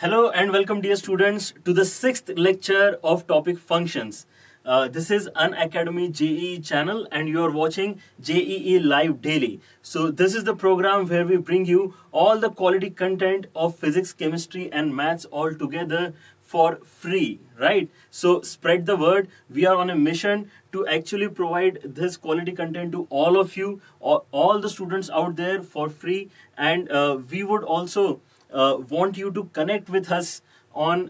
Hello and welcome, dear students, to the sixth lecture of topic functions. This is An Academy JEE channel, and you are watching JEE Live Daily. So, this is the program where we bring you all the quality content of physics, chemistry, and maths all together for free, right? So, spread the word. We are on a mission to actually provide this quality content to all of you, all the students out there for free, and we would also want you to connect with us on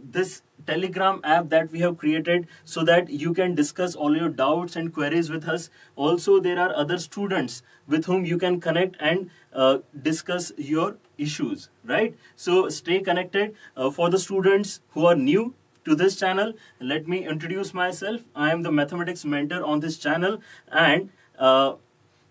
this Telegram app that we have created so that you can discuss all your doubts and queries with us. Also, there are other students with whom you can connect and discuss your issues, right? So stay connected. For the students who are new to this channel, let me introduce myself. I am the mathematics mentor on this channel, and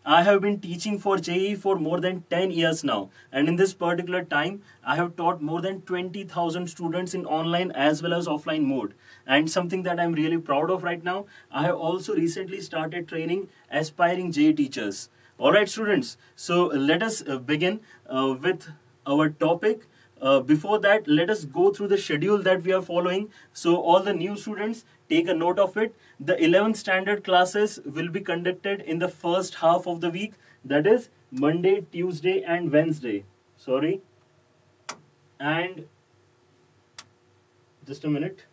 I have been teaching for JEE for more than 10 years now, and in this particular time I have taught more than 20,000 students in online as well as offline mode. And something that I'm really proud of right now, I have also recently started training aspiring JEE teachers. Alright students, so let us begin with our topic. Before that, let us go through the schedule that we are following. So all the new students, take a note of it. The 11th standard classes will be conducted in the first half of the week, that is Monday, Tuesday and Wednesday. Sorry. And just a minute.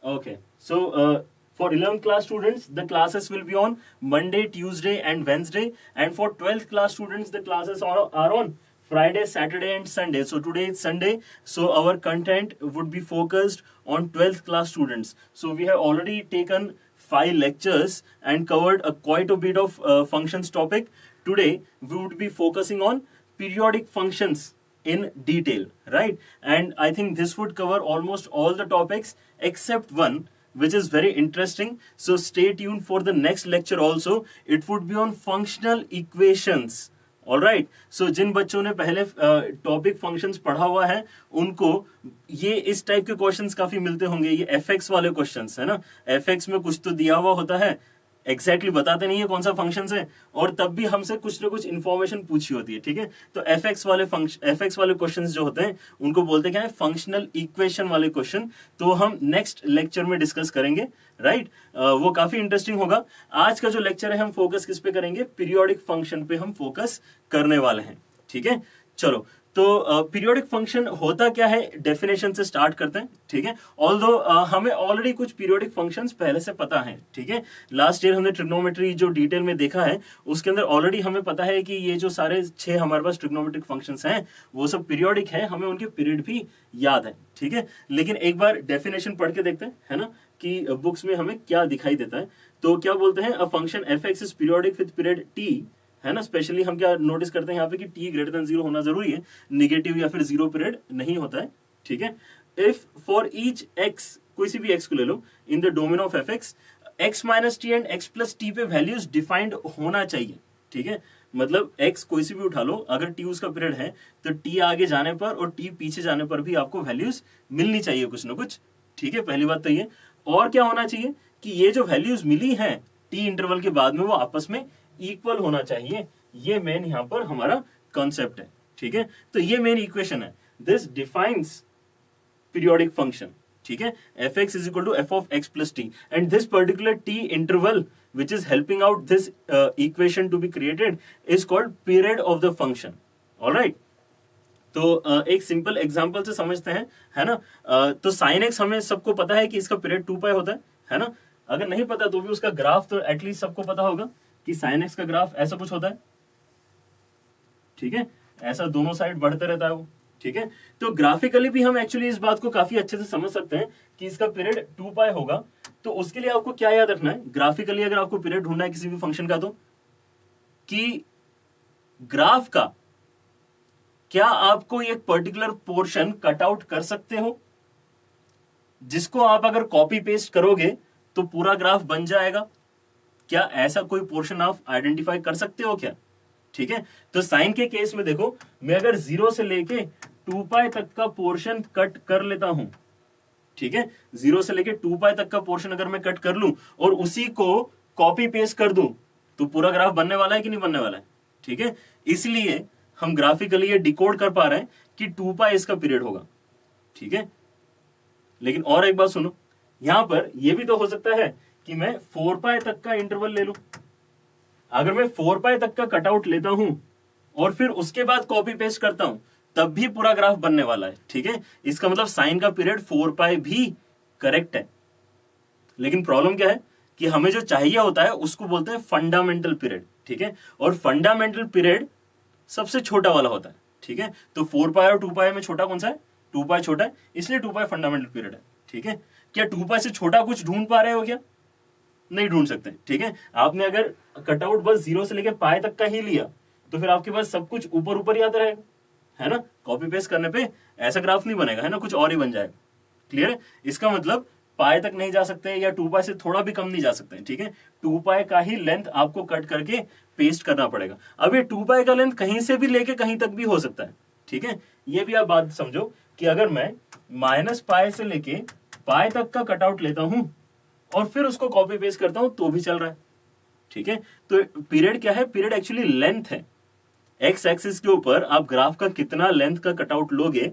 Okay. So for 11th class students, the classes will be on Monday, Tuesday and Wednesday. And for 12th class students, the classes are on Friday, Saturday and Sunday. So today is Sunday. So our content would be focused on 12th class students. So we have already taken 5 lectures and covered quite a bit of functions topic. Today, we would be focusing on periodic functions in detail, right? And I think this would cover almost all the topics except one, which is very interesting. So stay tuned for the next lecture also. It would be on functional equations. All right. So जिन बच्चों ने पहले topic functions पढ़ा हुआ है, उनको ये इस type के क्वेश्चंस काफी मिलते होंगे. ये एफएक्स वाले क्वेश्चंस है ना. एफएक्स में कुछ तो दिया हुआ होता है, एग्जैक्टली बताते नहीं है कौन सा फंक्शन है, और तब भी हमसे कुछ ना कुछ इन्फॉर्मेशन पूछी होती है. ठीक है. तो एफएक्स वाले क्वेश्चंस जो होते हैं उनको बोलते क्या है, फंक्शनल इक्वेशन वाले क्वेश्चन. तो हम नेक्स्ट लेक्चर में डिस्कस करेंगे, राइट. वो काफी इंटरेस्टिंग होगा. आज का जो लेक्चर है हम फोकस किस पे करेंगे, पीरियोडिक फंक्शन पे हम फोकस करने वाले हैं. ठीक है. चलो, तो पीरियोडिक फंक्शन होता क्या है, डेफिनेशन से स्टार्ट करते हैं. ठीक है. ऑल्दो हमें ऑलरेडी कुछ पीरियोडिक फंक्शंस पहले से पता है. ठीक है. लास्ट ईयर हमने ट्रिग्नोमेट्री जो डिटेल में देखा है, उसके अंदर ऑलरेडी हमें पता है कि ये जो सारे 6 हमारे पास ट्रिग्नोमेट्रिक फंक्शंस हैं वो सब पीरियोडिक है. हमें उनके पीरियड भी याद है. ठीक है. लेकिन एक बार डेफिनेशन पढ़ के देखते हैं, है ना, कि बुक्स में हमें क्या दिखाई देता है. तो क्या बोलते हैं, a function F x is periodic with period T, है ना. स्पेशली हम क्या नोटिस करते हैं यहाँ पे कि t ग्रेटर देन 0 होना जरूरी है, निगेटिव या फिर 0 पीरियड नहीं होता है. ठीक है. इफ फॉर ईच x, कोई सी भी x को ले लो, in the domain of f x, x minus t and x plus t पे वैल्यूज डिफाइंड होना चाहिए. ठीक है. मतलब x कोई सी भी उठा लो, अगर t उसका पीरियड है तो t आगे जाने पर और t पीछे जाने पर भी आपको वैल्यूज मिलनी चाहिए कुछ ना कुछ. ठीक है. पहली बात तो ये. और क्या होना चाहिए कि ये जो वैल्यूज मिली है t इंटरवल के बाद में, वो आपस में इक्वल होना चाहिए. ये मेन यहां पर हमारा कॉन्सेप्ट है. ठीक है. तो ये मेन इक्वेशन है. This defines periodic function. ठीक है. F x is equal to f of x plus t, and this particular t interval which is helping out this equation to be created is called period of the function. Alright. तो एक simple example से समझते हैं, है ना. तो sine x हमें सबको पता है कि इसका पीरियड 2 पाई होता है ना. अगर नहीं पता तो भी उसका ग्राफ तो एटलीस्ट सबको पता होगा कि साइन एक्स का ग्राफ ऐसा कुछ होता है. ठीक है. ऐसा दोनों साइड बढ़ते रहता है वो. ठीक है. तो ग्राफिकली भी हम एक्चुअली इस बात को काफी अच्छे से समझ सकते हैं कि इसका पीरियड 2 पाई होगा. तो उसके लिए आपको क्या याद रखना है, ग्राफिकली अगर आपको पीरियड ढूंढना है किसी भी फंक्शन का, तो कि ग्राफ का क्या आपको एक पर्टिकुलर पोर्शन कट आउट कर सकते हो, जिसको आप अगर कॉपी पेस्ट करोगे तो पूरा ग्राफ बन जाएगा. क्या ऐसा कोई पोर्शन आप आइडेंटिफाई कर सकते हो क्या. ठीक है. तो साइन के केस में देखो, मैं अगर 0 से लेके 2 पाई तक का पोर्शन कट कर लेता हूं. ठीक है. 0 से लेके 2 पाई तक का पोर्शन अगर मैं कट कर लूं और उसी को कॉपी पेस्ट कर दूं, तो पूरा ग्राफ बनने वाला है कि नहीं बनने वाला है. ठीक है. इसलिए हम ग्राफिकली ये डिकोड कर पा रहे हैं कि 2 पाई इसका पीरियड होगा, ठीक है। लेकिन और एक बात सुनो, यहां पर ये भी तो हो सकता है कि मैं 4 पाई तक का इंटरवल ले लूं। अगर मैं 4 पाई तक का कटआउट लेता हूं और फिर उसके बाद कॉपी पेस्ट करता हूं, तब भी पूरा ग्राफ बनने वाला है, ठीक है। इसका मतलब साइन का पीरियड 4 पाई भी करेक्ट है। लेकिन प्रॉब्लम क्या है कि हमें जो चाहिए होता है उसको बोलते हैं फंडामेंटल पीरियड, ठीक है। और फंडामेंटल पीरियड सबसे छोटा वाला होता है, ठीक है। तो 4 पाई और 2 पाई में छोटा कौन सा है? 2 पाई छोटा है, इसलिए 2 पाई फंडामेंटल पीरियड है, ठीक है। क्या 2 पाई से छोटा कुछ ढूंढ पा रहे हो क्या? नहीं ढूंढ सकते, ठीक है। आपने अगर कटआउट बस 0 से लेकर पाई तक का ही लिया तो फिर आपके पास सब कुछ ऊपर ऊपर ही आता रहेगा, है ना। कॉपी पेस्ट करने पे ऐसा ग्राफ नहीं बनेगा, है ना, कुछ और ही बन जाएगा। क्लियर है? इसका मतलब पाई तक नहीं जा सकते या 2 पाई से थोड़ा भी कम नहीं जा सकते, ठीक है। 2 पाई का ही लेंथ आपको कट करके पेस्ट करना पड़ेगा। अब ये 2 पाई का लेंथ कहीं से भी लेके कहीं तक भी हो सकता है, ठीक है। ये भी आप बात समझो कि अगर मैं -पाई से लेके पाई तक का कटआउट लेता हूं और फिर उसको कॉपी पेस्ट करता हूं तो भी चल रहा है, ठीक है। तो पीरियड क्या है? पीरियड एक्चुअली लेंथ है। एक्स एक्सिस के ऊपर आप ग्राफ का कितना लेंथ का कटआउट लोगे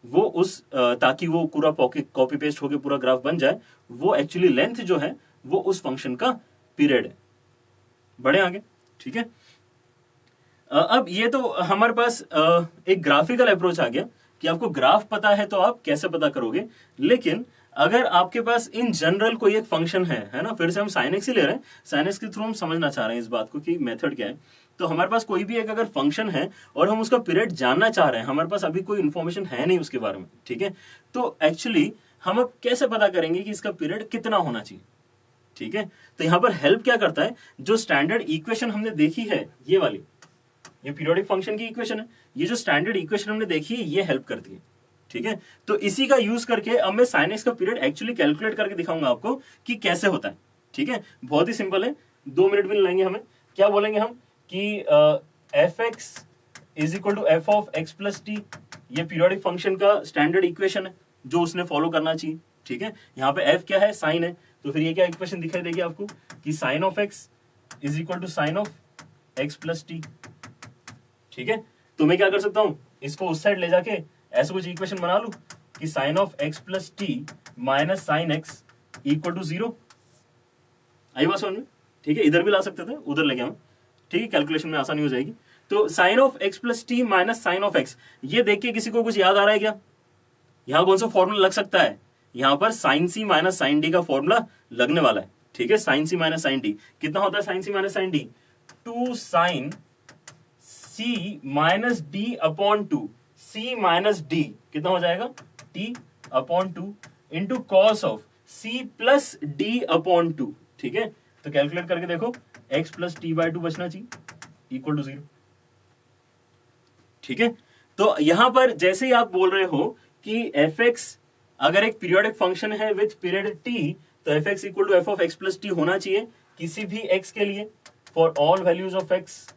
वो उस ताकि वो पूरा कॉपी पेस्ट होके पूरा ग्राफ बन जाए, वो एक्चुअली लेंथ जो है वो उस फंक्शन का पीरियड है। बढ़े आगे, ठीक है। अब ये तो हमारे पास एक ग्राफिकल अप्रोच आ गया कि आपको ग्राफ पता है तो आप कैसे पता करोगे। लेकिन अगर आपके पास इन जनरल कोई एक फंक्शन है ना, फिर से हम साइन एक्स ही ले रहे हैं, साइन एक्स के थ्रू हम समझना चाह रहे हैं इस बात को कि मेथड क्या है। तो हमारे पास कोई भी एक अगर फंक्शन है और हम उसका पीरियड जानना चाह रहे हैं, हमारे पास अभी कोई इन्फॉर्मेशन है नहीं उसके बारे में, ठीक है। तो एक्चुअली हम अब कैसे पता करेंगे कि इसका पीरियड कितना होना चाहिए, ठीक है। तो यहां पर हेल्प क्या करता है, जो स्टैंडर्ड इक्वेशन हमने देखी है ये वाली, ये पीरियोडिक फंक्शन की इक्वेशन है, ये जो स्टैंडर्ड इक्वेशन हमने देखी है ये हेल्प करती है, ठीक है। तो इसी का यूज करके अब मैं साइन एक्स का पीरियड एक्चुअली कैलकुलेट करके दिखाऊंगा आपको कि कैसे होता है, ठीक है। बहुत ही सिंपल है, 2 मिनट भी लेंगे हमें। क्या बोलेंगे हम कि f x is equal to f of x plus t, ये पीरियोडिक फंक्शन का स्टैंडर्ड इक्वेशन है जो उसने फॉलो करना चाहिए, ठीक है। यहाँ पे एफ क्या है? साइन है, तो फिर ये क्या इक्वेशन दिखाई देगी आपको कि sine of x is equal to sine of x plus t, ठीक है। तो मैं क्या कर सकता हूं, इसको उस साइड ले जाके ऐसा कुछ इक्वेशन बना लू कि sine of x plus t minus sine x equal to 0। आई बात समझ में? ठीक है, इधर भी ला सकते थे, उधर ले गया, ठीक है, कैलकुलेशन में आसानी हो जाएगी। तो sine of x plus t minus sine of x, ये देख के किसी को कुछ याद आ रहा है क्या? यहां कौन सा फॉर्मूला लग सकता है? यहां पर sine c minus sine d का फॉर्मूला लगने वाला है, ठीक है। Sine c minus sine d कितना होता है? Sine c minus sine d 2 sine c minus d upon 2, c minus d कितना हो जाएगा? T upon 2 into cos of c plus d upon 2, ठीक है। तो कैलकुलेट करके देखो, एक्स प्लस टी बाई 2 बचना चाहिए इक्वल टू 0, ठीक है। तो यहां पर जैसे ही आप बोल रहे हो कि एफ एक्स अगर एक पीरियोडिक फंक्शन है विथ पीरियड टी, तो f x equal to f of x plus t होना चाहिए किसी भी एक्स के लिए, for all values of x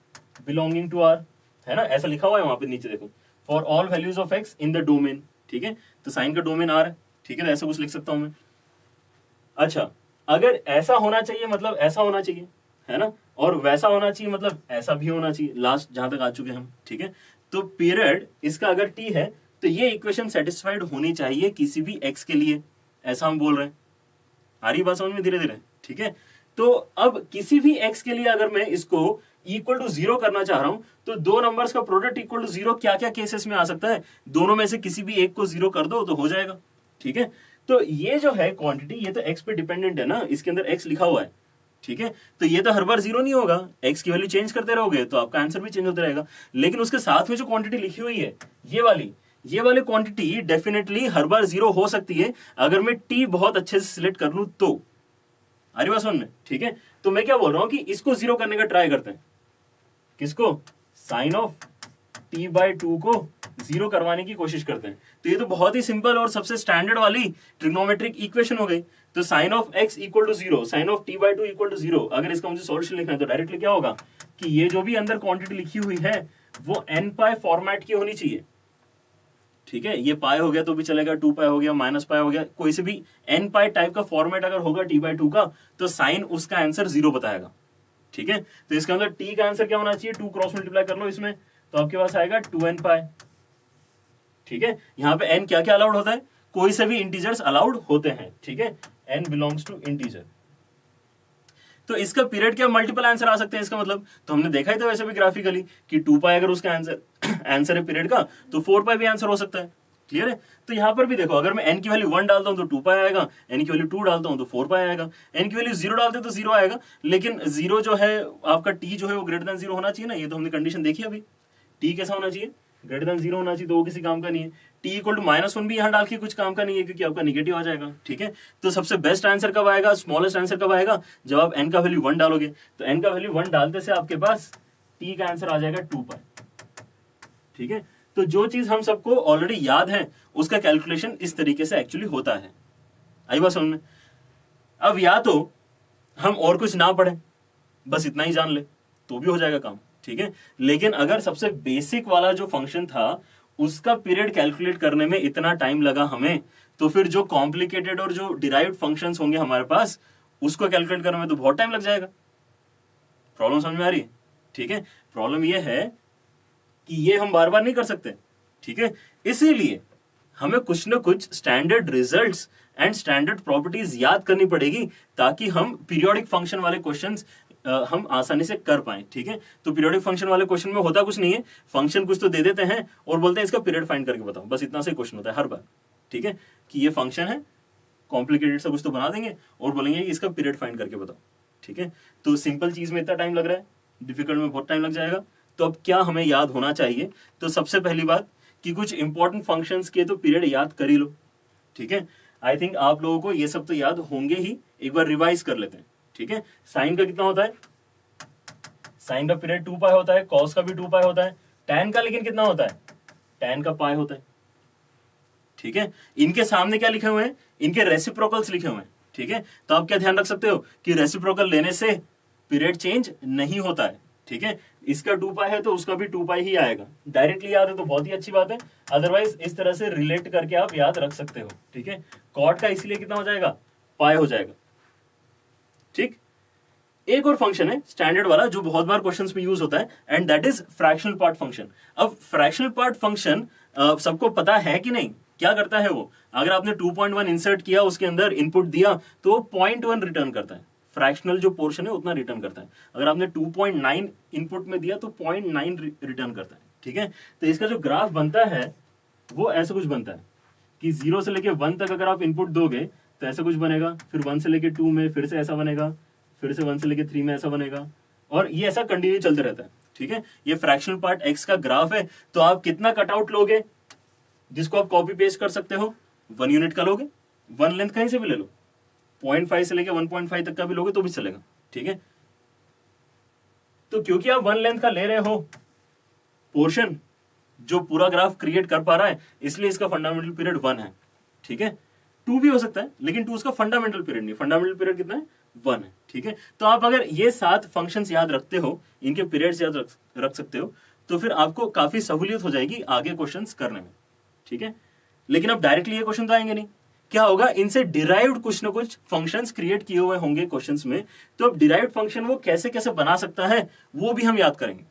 belonging to R, है ना, ऐसा लिखा हुआ है वहां पे नीचे देखो, for all values of x in the domain, ठीक है। तो साइन का डोमेन आर है, ठीक है, तो ऐसा कुछ लिख सकता हूं मैं। अच्छा, अगर ऐसा होना चाहिए मतलब ऐसा होना चाहिए, है ना, और वैसा होना चाहिए मतलब ऐसा भी होना चाहिए, लास्ट जहां तक आ चुके हम, ठीक है। तो पीरियड इसका अगर टी है तो ये इक्वेशन सेटिस्फाइड होनी चाहिए किसी भी एक्स के लिए, ऐसा हम बोल रहे हैं। आ रही बात समझ में धीरे धीरे, ठीक है। तो अब किसी भी एक्स के लिए अगर मैं इसको इक्वल टू 0 करना चाह रहा हूं तो दो नंबर्स का प्रोडक्ट इक्वल टू 0 क्या क्या केसेस में आ सकता है? दोनों में से किसी भी एक को 0 कर दो तो हो जाएगा, ठीक है। तो ये जो है क्वांटिटी, ये तो एक्स पे डिपेंडेंट है ना, इसके अंदर एक्स लिखा हुआ है, ठीक है। तो ये तो हर बार 0 नहीं होगा, एक्स की वैल्यू चेंज करते रहोगे तो आपका आंसर भी चेंज होता रहेगा। लेकिन उसके साथ में जो क्वांटिटी लिखी हुई है ये वाली क्वांटिटी डेफिनेटली हर बार 0 हो सकती है अगर मैं टी बहुत अच्छे से सिलेक्ट कर लूं तो। अरे बात समझ में, ठीक है। तो मैं क्या बोल रहा हूं कि इसको 0 करने का ट्राई करते हैं, किसको? साइन ऑफ टी बाई 2 को 0 करवाने की कोशिश करते हैं। तो ये तो बहुत ही सिंपल और सबसे स्टैंडर्ड वाली ट्रिग्नोमेट्रिक इक्वेशन हो गई। तो sine of x equal to 0, sine of t by 2 equal to 0। अगर इसका मुझे सॉल्यूशन लिखना है तो डायरेक्टली क्या होगा कि ये जो भी अंदर क्वांटिटी लिखी हुई है वो एन पाई फॉर्मेट की होनी चाहिए, ठीक है। ये पाई हो गया तो भी चलेगा, 2 पाई हो गया, माइनस पाई हो गया, कोई से भी एन पाई टाइप का फॉर्मेट अगर होगा टी बाई 2 का तो साइन उसका आंसर 0 बताएगा, ठीक है। तो इसका मतलब टी का आंसर क्या होना चाहिए? 2 क्रॉस मल्टीप्लाई कर लो इसमें, तो आपके पास आएगा 2n पाई। ठीक है, यहां पे n क्या क्या अलाउड होता है, कोई से भी इंटीजर्स अलाउड होते हैं। ठीक है, n बिलोंग्स टू इंटीजर। तो इसका पीरियड क्या मल्टीपल आंसर आ सकते हैं इसका मतलब, तो हमने देखा ही था वैसे भी ग्राफिकली कि 2 पाई अगर उसका आंसर है पीरियड का, तो 4 पाई भी आंसर हो सकता है। क्लियर है, तो यहां पर भी देखो, अगर मैं n की वैल्यू 1 डालता हूं तो 2 पाई आएगा, n की वैल्यू 2 डालता हूं तो 4 पाई आएगा, n की वैल्यू 0 डालते हैं तो 0 आएगा। लेकिन 0 जो है आपका t जो है वो ग्रेटर देन 0 होना चाहिए ना, ये तो हमने कंडीशन देखी अभी। t कैसा होना चाहिए, ग्रेटर देन 0 होना चाहिए, तो वो किसी काम का नहीं है। t इक्वल टू -1 भी यहाँ डाल के कुछ काम का नहीं है, क्योंकि आपका निगेटिव आ जाएगा। ठीक है, तो सबसे बेस्ट आंसर कब आएगा, स्मॉलेस्ट आंसर कब आएगा, जब आप n का वैल्यू 1 डालोगे। तो n का वैल्यू 1 डालते से आपके पास t का आंसर आ जाएगा 2 पाई। ठीक है, तो जो चीज हम सबको ऑलरेडी याद है उसका कैलकुलेशन इस तरीके से एक्चुअली होता है। आई बात समझ में। अब या तो हम और कुछ ना पढ़ें, बस इतना ही जान ले तो भी हो जाएगा काम। ठीक है, लेकिन अगर सबसे बेसिक वाला जो फंक्शन था उसका पीरियड कैलकुलेट करने में इतना टाइम लगा हमें, तो फिर जो कॉम्प्लिकेटेड और जो डिराइव्ड फंक्शंस होंगे हमारे पास उसको कैलकुलेट करने में तो बहुत टाइम लग जाएगा। प्रॉब्लम समझ में आ रही है। ठीक है, प्रॉब्लम ये है कि ये हम बार बार नहीं कर सकते। ठीक है, इसीलिए हमें कुछ ना कुछ standard results and standard properties याद करनी पड़ेगी, ताकि हम पीरियोडिक फंक्शन वाले क्वेश्चंस हम आसानी से कर पाए। ठीक है, तो पीरियोडिक फंक्शन वाले क्वेश्चन में होता कुछ नहीं है, फंक्शन कुछ तो दे देते हैं और बोलते हैं इसका पीरियड फाइंड करके बताओ, बस इतना से क्वेश्चन होता है हर बार। ठीक है, कि ये फंक्शन है, कॉम्प्लिकेटेड सा कुछ तो बना देंगे और बोलेंगे इसका पीरियड फाइंड करके बताओ। ठीक है, तो सिंपल चीज में इतना टाइम लग रहा है, डिफिकल्ट में बहुत टाइम लग जाएगा। तो अब क्या हमें याद होना चाहिए, तो सबसे पहली बात कि कुछ इंपॉर्टेंट फंक्शंस के तो पीरियड याद कर ही लो। ठीक है, आई थिंक आप लोगों को ये सब तो याद होंगे ही, एक बार रिवाइज कर लेते हैं। ठीक है, साइन का कितना होता है, साइन का पीरियड 2 पाई होता है, कॉस का भी 2 पाई होता है, टैन का लेकिन कितना होता है, टैन का पाई होता है। ठीक है, इनके सामने क्या लिखे हुए हैं, इनके रेसिप्रोकल्स लिखे हुए हैं। ठीक है, तो आप क्या ध्यान रख सकते हो कि रेसिप्रोकल लेने से पीरियड चेंज नहीं होता है। ठीक है, इसका 2 पाई है तो उसका भी 2 पाई ही आएगा। डायरेक्टली याद है तो बहुत ही अच्छी बात है, अदरवाइज इस तरह से रिलेट करके आप याद रख सकते हो। ठीक है, कॉट का इसलिए कितना हो जाएगा, पाई हो जाएगा। ठीक, एक और फंक्शन है स्टैंडर्ड वाला जो बहुत बार क्वेश्चंस में यूज होता है, and that is fractional part function. अब फ्रैक्शनल पार्ट फंक्शन सबको पता है कि नहीं, क्या करता है वो, अगर आपने 2.1 इंसर्ट किया, उसके अंदर इनपुट दिया तो 0.1 रिटर्न करता है, फ्रैक्शनल जो पोर्शन है उतना रिटर्न करता है। अगर आपने 2.9 इनपुट में दिया तो 0.9 रिटर्न करता है। ठीक है, तो इसका जो ग्राफ बनता है वो ऐसा कुछ बनता है कि 0 से लेके 1 तक अगर आप इनपुट दोगे तो ऐसा कुछ बनेगा, फिर 1 से लेके 2 में फिर से ऐसा बनेगा, फिर से 1 से लेके 3 में ऐसा बनेगा, और ये ऐसा कंटिन्यू चलते रहता है। ठीक है, ये फ्रैक्शनल पार्ट x का ग्राफ है। तो आप कितना कटआउट लोगे, जिसको आप कॉपी पेस्ट कर सकते हो, 1 यूनिट का लोगे, 1 लेंथ कहीं से भी ले लो, 0.5 से लेके 1.5 तक का भी लोगे तो भी चलेगा। ठीक है, तो क्योंकि आप 1 लेंथ का ले रहे हो पोर्शन जो पूरा ग्राफ क्रिएट कर पा रहा है, इसलिए इसका फंडामेंटल पीरियड 1 है। ठीक है, 2 भी हो सकता है, लेकिन 2 उसका फंडामेंटल पीरियड नहीं, फंडामेंटल पीरियड कितना है, 1 है। ठीक है, तो आप अगर ये 7 फंक्शंस याद रखते हो, इनके पीरियड्स याद रख सकते हो, तो फिर आपको काफी सहूलियत हो जाएगी आगे क्वेश्चंस करने में। ठीक है, लेकिन अब डायरेक्टली ये क्वेश्चन तो आएंगे नहीं, क्या होगा, इनसे डिराइव्ड कुछ ना कुछ फंक्शंस क्रिएट किए हुए होंगे क्वेश्चंस में, तो अब डिराइव्ड फंक्शन वो कैसे कैसे बना सकता है वो भी हम याद करेंगे।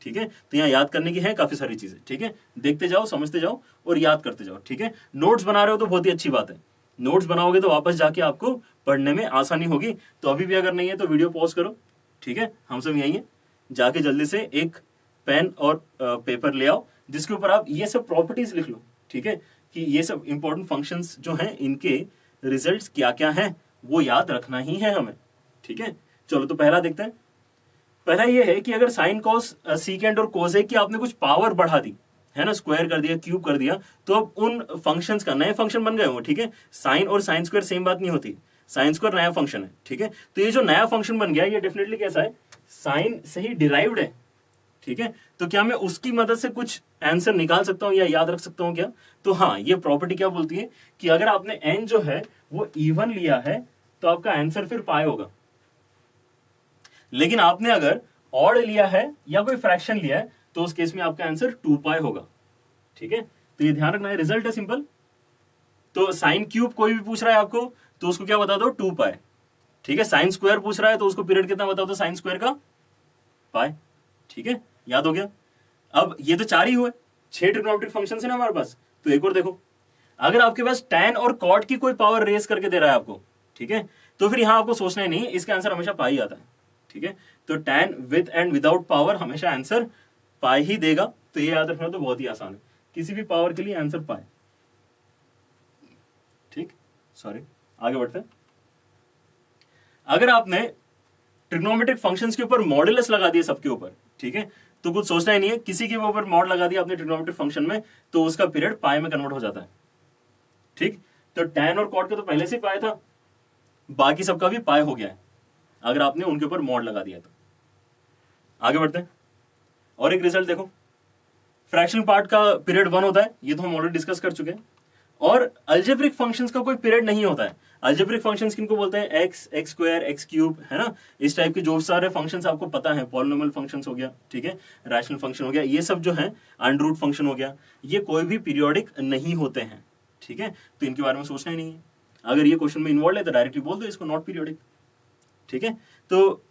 ठीक है, तो यहाँ याद करने की है काफी सारी चीजें। ठीक है, देखते जाओ, समझते जाओ और याद करते जाओ। ठीक है, नोट्स बना रहे हो तो बहुत ही अच्छी बात है, नोट्स बनाओगे तो वापस जाके आपको पढ़ने में आसानी होगी। तो अभी भी अगर नहीं है तो वीडियो पॉज करो। ठीक है, हम सब यही है, जाके जल्दी से एक पेन और पेपर ले आओ जिसके ऊपर आप ये सब प्रॉपर्टीज लिख लो। ठीक है, कि ये सब इंपॉर्टेंट फंक्शंस जो हैं इनके रिजल्ट्स क्या क्या हैं वो याद रखना ही है हमें। ठीक है, चलो तो पहला देखते हैं। पहला ये है कि अगर साइन कॉस सीकेंड और कोसेक की आपने कुछ पावर बढ़ा दी है ना, स्क्वायर कर दिया, क्यूब कर दिया, तो अब उन फंक्शंस का नए फंक्शन बन गए हो। ठीक है, साइन और साइन स्क्वायर सेम बात नहीं होती, साइन स्क्वायर नया फंक्शन है। ठीक है, तो ये जो नया फंक्शन बन गया ये डेफिनेटली कैसा है, साइन से ही डिराइव्ड है। ठीक है, तो क्या मैं उसकी मदद से कुछ आंसर निकाल सकता हूं या याद रख सकता हूं क्या, तो हाँ, ये प्रॉपर्टी क्या बोलती है कि अगर आपने n जो है वो इवन लिया है तो आपका आंसर फिर पाई होगा, लेकिन आपने अगर ऑड लिया है या कोई फ्रैक्शन लिया है तो उस केस में आपका आंसर 2 पाई होगा। ठीक है, तो ये ध्यान रखना है, रिजल्ट है सिंपल। तो साइन क्यूब कोई भी पूछ रहा है आपको तो उसको क्या बता दो, 2 पाई। ठीक है, साइन स्क्वायर पूछ रहा है तो उसको पीरियड कितना बता दो, साइन स्क्वायर का पाई। ठीक है, याद हो गया। अब ये तो 4 ही हुए, 6 ट्रिग्नोमेट्रिक फंक्शन है ना हमारे पास। तो एक और देखो, अगर आपके पास tan और cot की कोई पावर रेस करके दे रहा है आपको, ठीक है, तो फिर यहां आपको सोचना ही नहीं, इसका आंसर हमेशा पाई आता है, ठीक है। तो tan with and without power हमेशा आंसर पाई ही देगा। तो ये याद रखना तो बहुत ही आसान है, किसी भी पावर के लिए आंसर पाए, ठीक। सॉरी, आगे बढ़ते हैं। अगर आपने ट्रिग्नोमेट्रिक फंक्शंस के ऊपर मॉडुलस लगा दिए सबके ऊपर, ठीक है, तो कुछ सोचना ही नहीं है, किसी के ऊपर मॉड लगा दिया आपने ट्रिग्नोमेट्रिक फंक्शन में, तो उसका पीरियड पाई में कन्वर्ट हो जाता है, ठीक। तो tan और cot का तो पहले से पाई था, बाकी सबका भी पाई हो गया है अगर आपने उनके ऊपर मॉड लगा दिया तो। आगे बढ़ते हैं और एक रिजल्ट देखो, फ्रैक्शनल पार्ट का पीरियड 1 होता है, ये तो हम ऑलरेडी डिस्कस कर चुके हैं। और अलजेब्रिक फंक्शंस का कोई पीरियड नहीं होता है। अलजेब्रिक फंक्शंस किनको बोलते हैं? X, x square, x cube, है ना, इस टाइप के जो सारे फंक्शंस आपको पता है, पॉलिनोमियल फंक्शंस हो गया, ठीक है, रैशनल फंक्शन हो गया, ये सब जो है अंडर रूट फंक्शन हो गया, ये कोई भी पीरियोडिक नहीं होते हैं, ठीक है। तो इनके बारे में सोचना ही नहीं है। अगर ये क्वेश्चन में इन्वॉल्व है तो डायरेक्टली बोल दो इसको नॉट पीरियोडिक, ठीक है। तो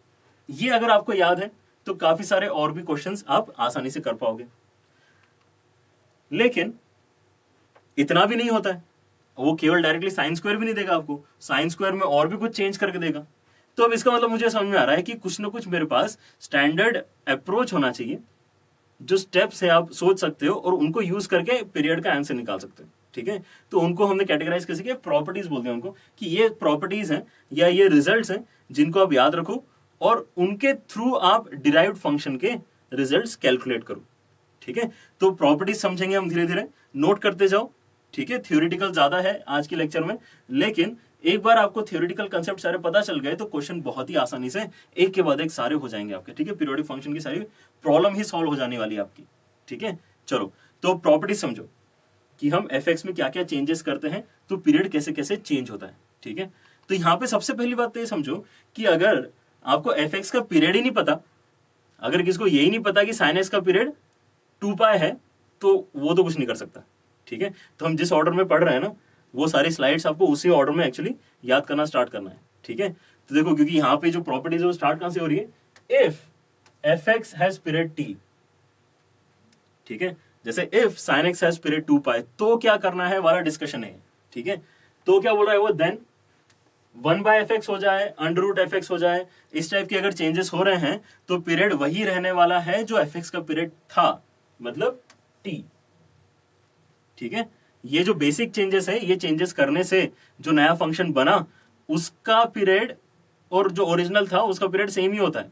ये अगर आपको याद है तो काफी सारे और भी क्वेश्चंस आप आसानी से कर पाओगे। लेकिन इतना भी नहीं होता है, वो केवल डायरेक्टली साइन स्क्वायर भी नहीं देगा आपको, साइन स्क्वायर में और भी कुछ चेंज करके देगा। तो अब इसका मतलब मुझे समझ में आ रहा है कि कुछ ना कुछ मेरे पास स्टैंडर्ड अप्रोच होना चाहिए, जो स्टेप्स है आप सोच सकते हो और उनको यूज करके पीरियड का आंसर निकाल सकते हो, ठीक है। तो उनको हमने कैटेगराइज कैसे किया? प्रॉपर्टीज बोलते हैं उनको, कि ये प्रॉपर्टीज हैं या ये रिजल्ट्स हैं जिनको आप याद रखो और उनके थ्रू आप डिराइव्ड फंक्शन के रिजल्ट्स कैलकुलेट करो, ठीक है। तो प्रॉपर्टीज समझेंगे हम धीरे धीरे, नोट करते जाओ, ठीक है। थ्योरेटिकल ज्यादा है आज के लेक्चर में, लेकिन एक बार आपको थ्योरेटिकल कंसेप्ट सारे पता चल गए तो क्वेश्चन बहुत ही आसानी से एक के बाद एक सारे हो जाएंगे आपके, ठीक है। पीरियोडिक फंक्शन की सारी प्रॉब्लम ही सॉल्व हो जाने वाली है आपकी, ठीक है। चलो, तो प्रॉपर्टीज समझो कि हम एफ में क्या क्या चेंजेस करते हैं, तो पीरियड कैसे कैसे चेंज होता है, ठीक है। तो यहां पे सबसे पहली बात तो ये समझो कि अगर आपको एफ का पीरियड ही नहीं पता, अगर किसको यही नहीं पता कि साइन एक्स का पीरियड 2π है, तो वो तो कुछ नहीं कर सकता, ठीक है। तो हम जिस ऑर्डर में पढ़ रहे हैं ना, वो सारी स्लाइड्स आपको उसी ऑर्डर में एक्चुअली याद करना स्टार्ट करना है, ठीक है। तो देखो, क्योंकि यहाँ पे जो प्रॉपर्टीज है वो स्टार्ट कहां से हो रही है? If f x has period t, ठीक है। जैसे if sine x has period 2π, तो क्या करना है वाला डिस्कशन है, ठीक है। तो क्या बोल रहा है वो? देन 1/fx हो जाए, अंडर रूट एफ हो जाए, इस टाइप के अगर चेंजेस हो रहे हैं तो पीरियड वही रहने वाला है जो एफ का पीरियड था, मतलब टी, ठीक है। ये जो बेसिक चेंजेस है, ये चेंजेस करने से जो नया फंक्शन बना उसका पीरियड और जो ओरिजिनल था उसका पीरियड सेम ही होता है,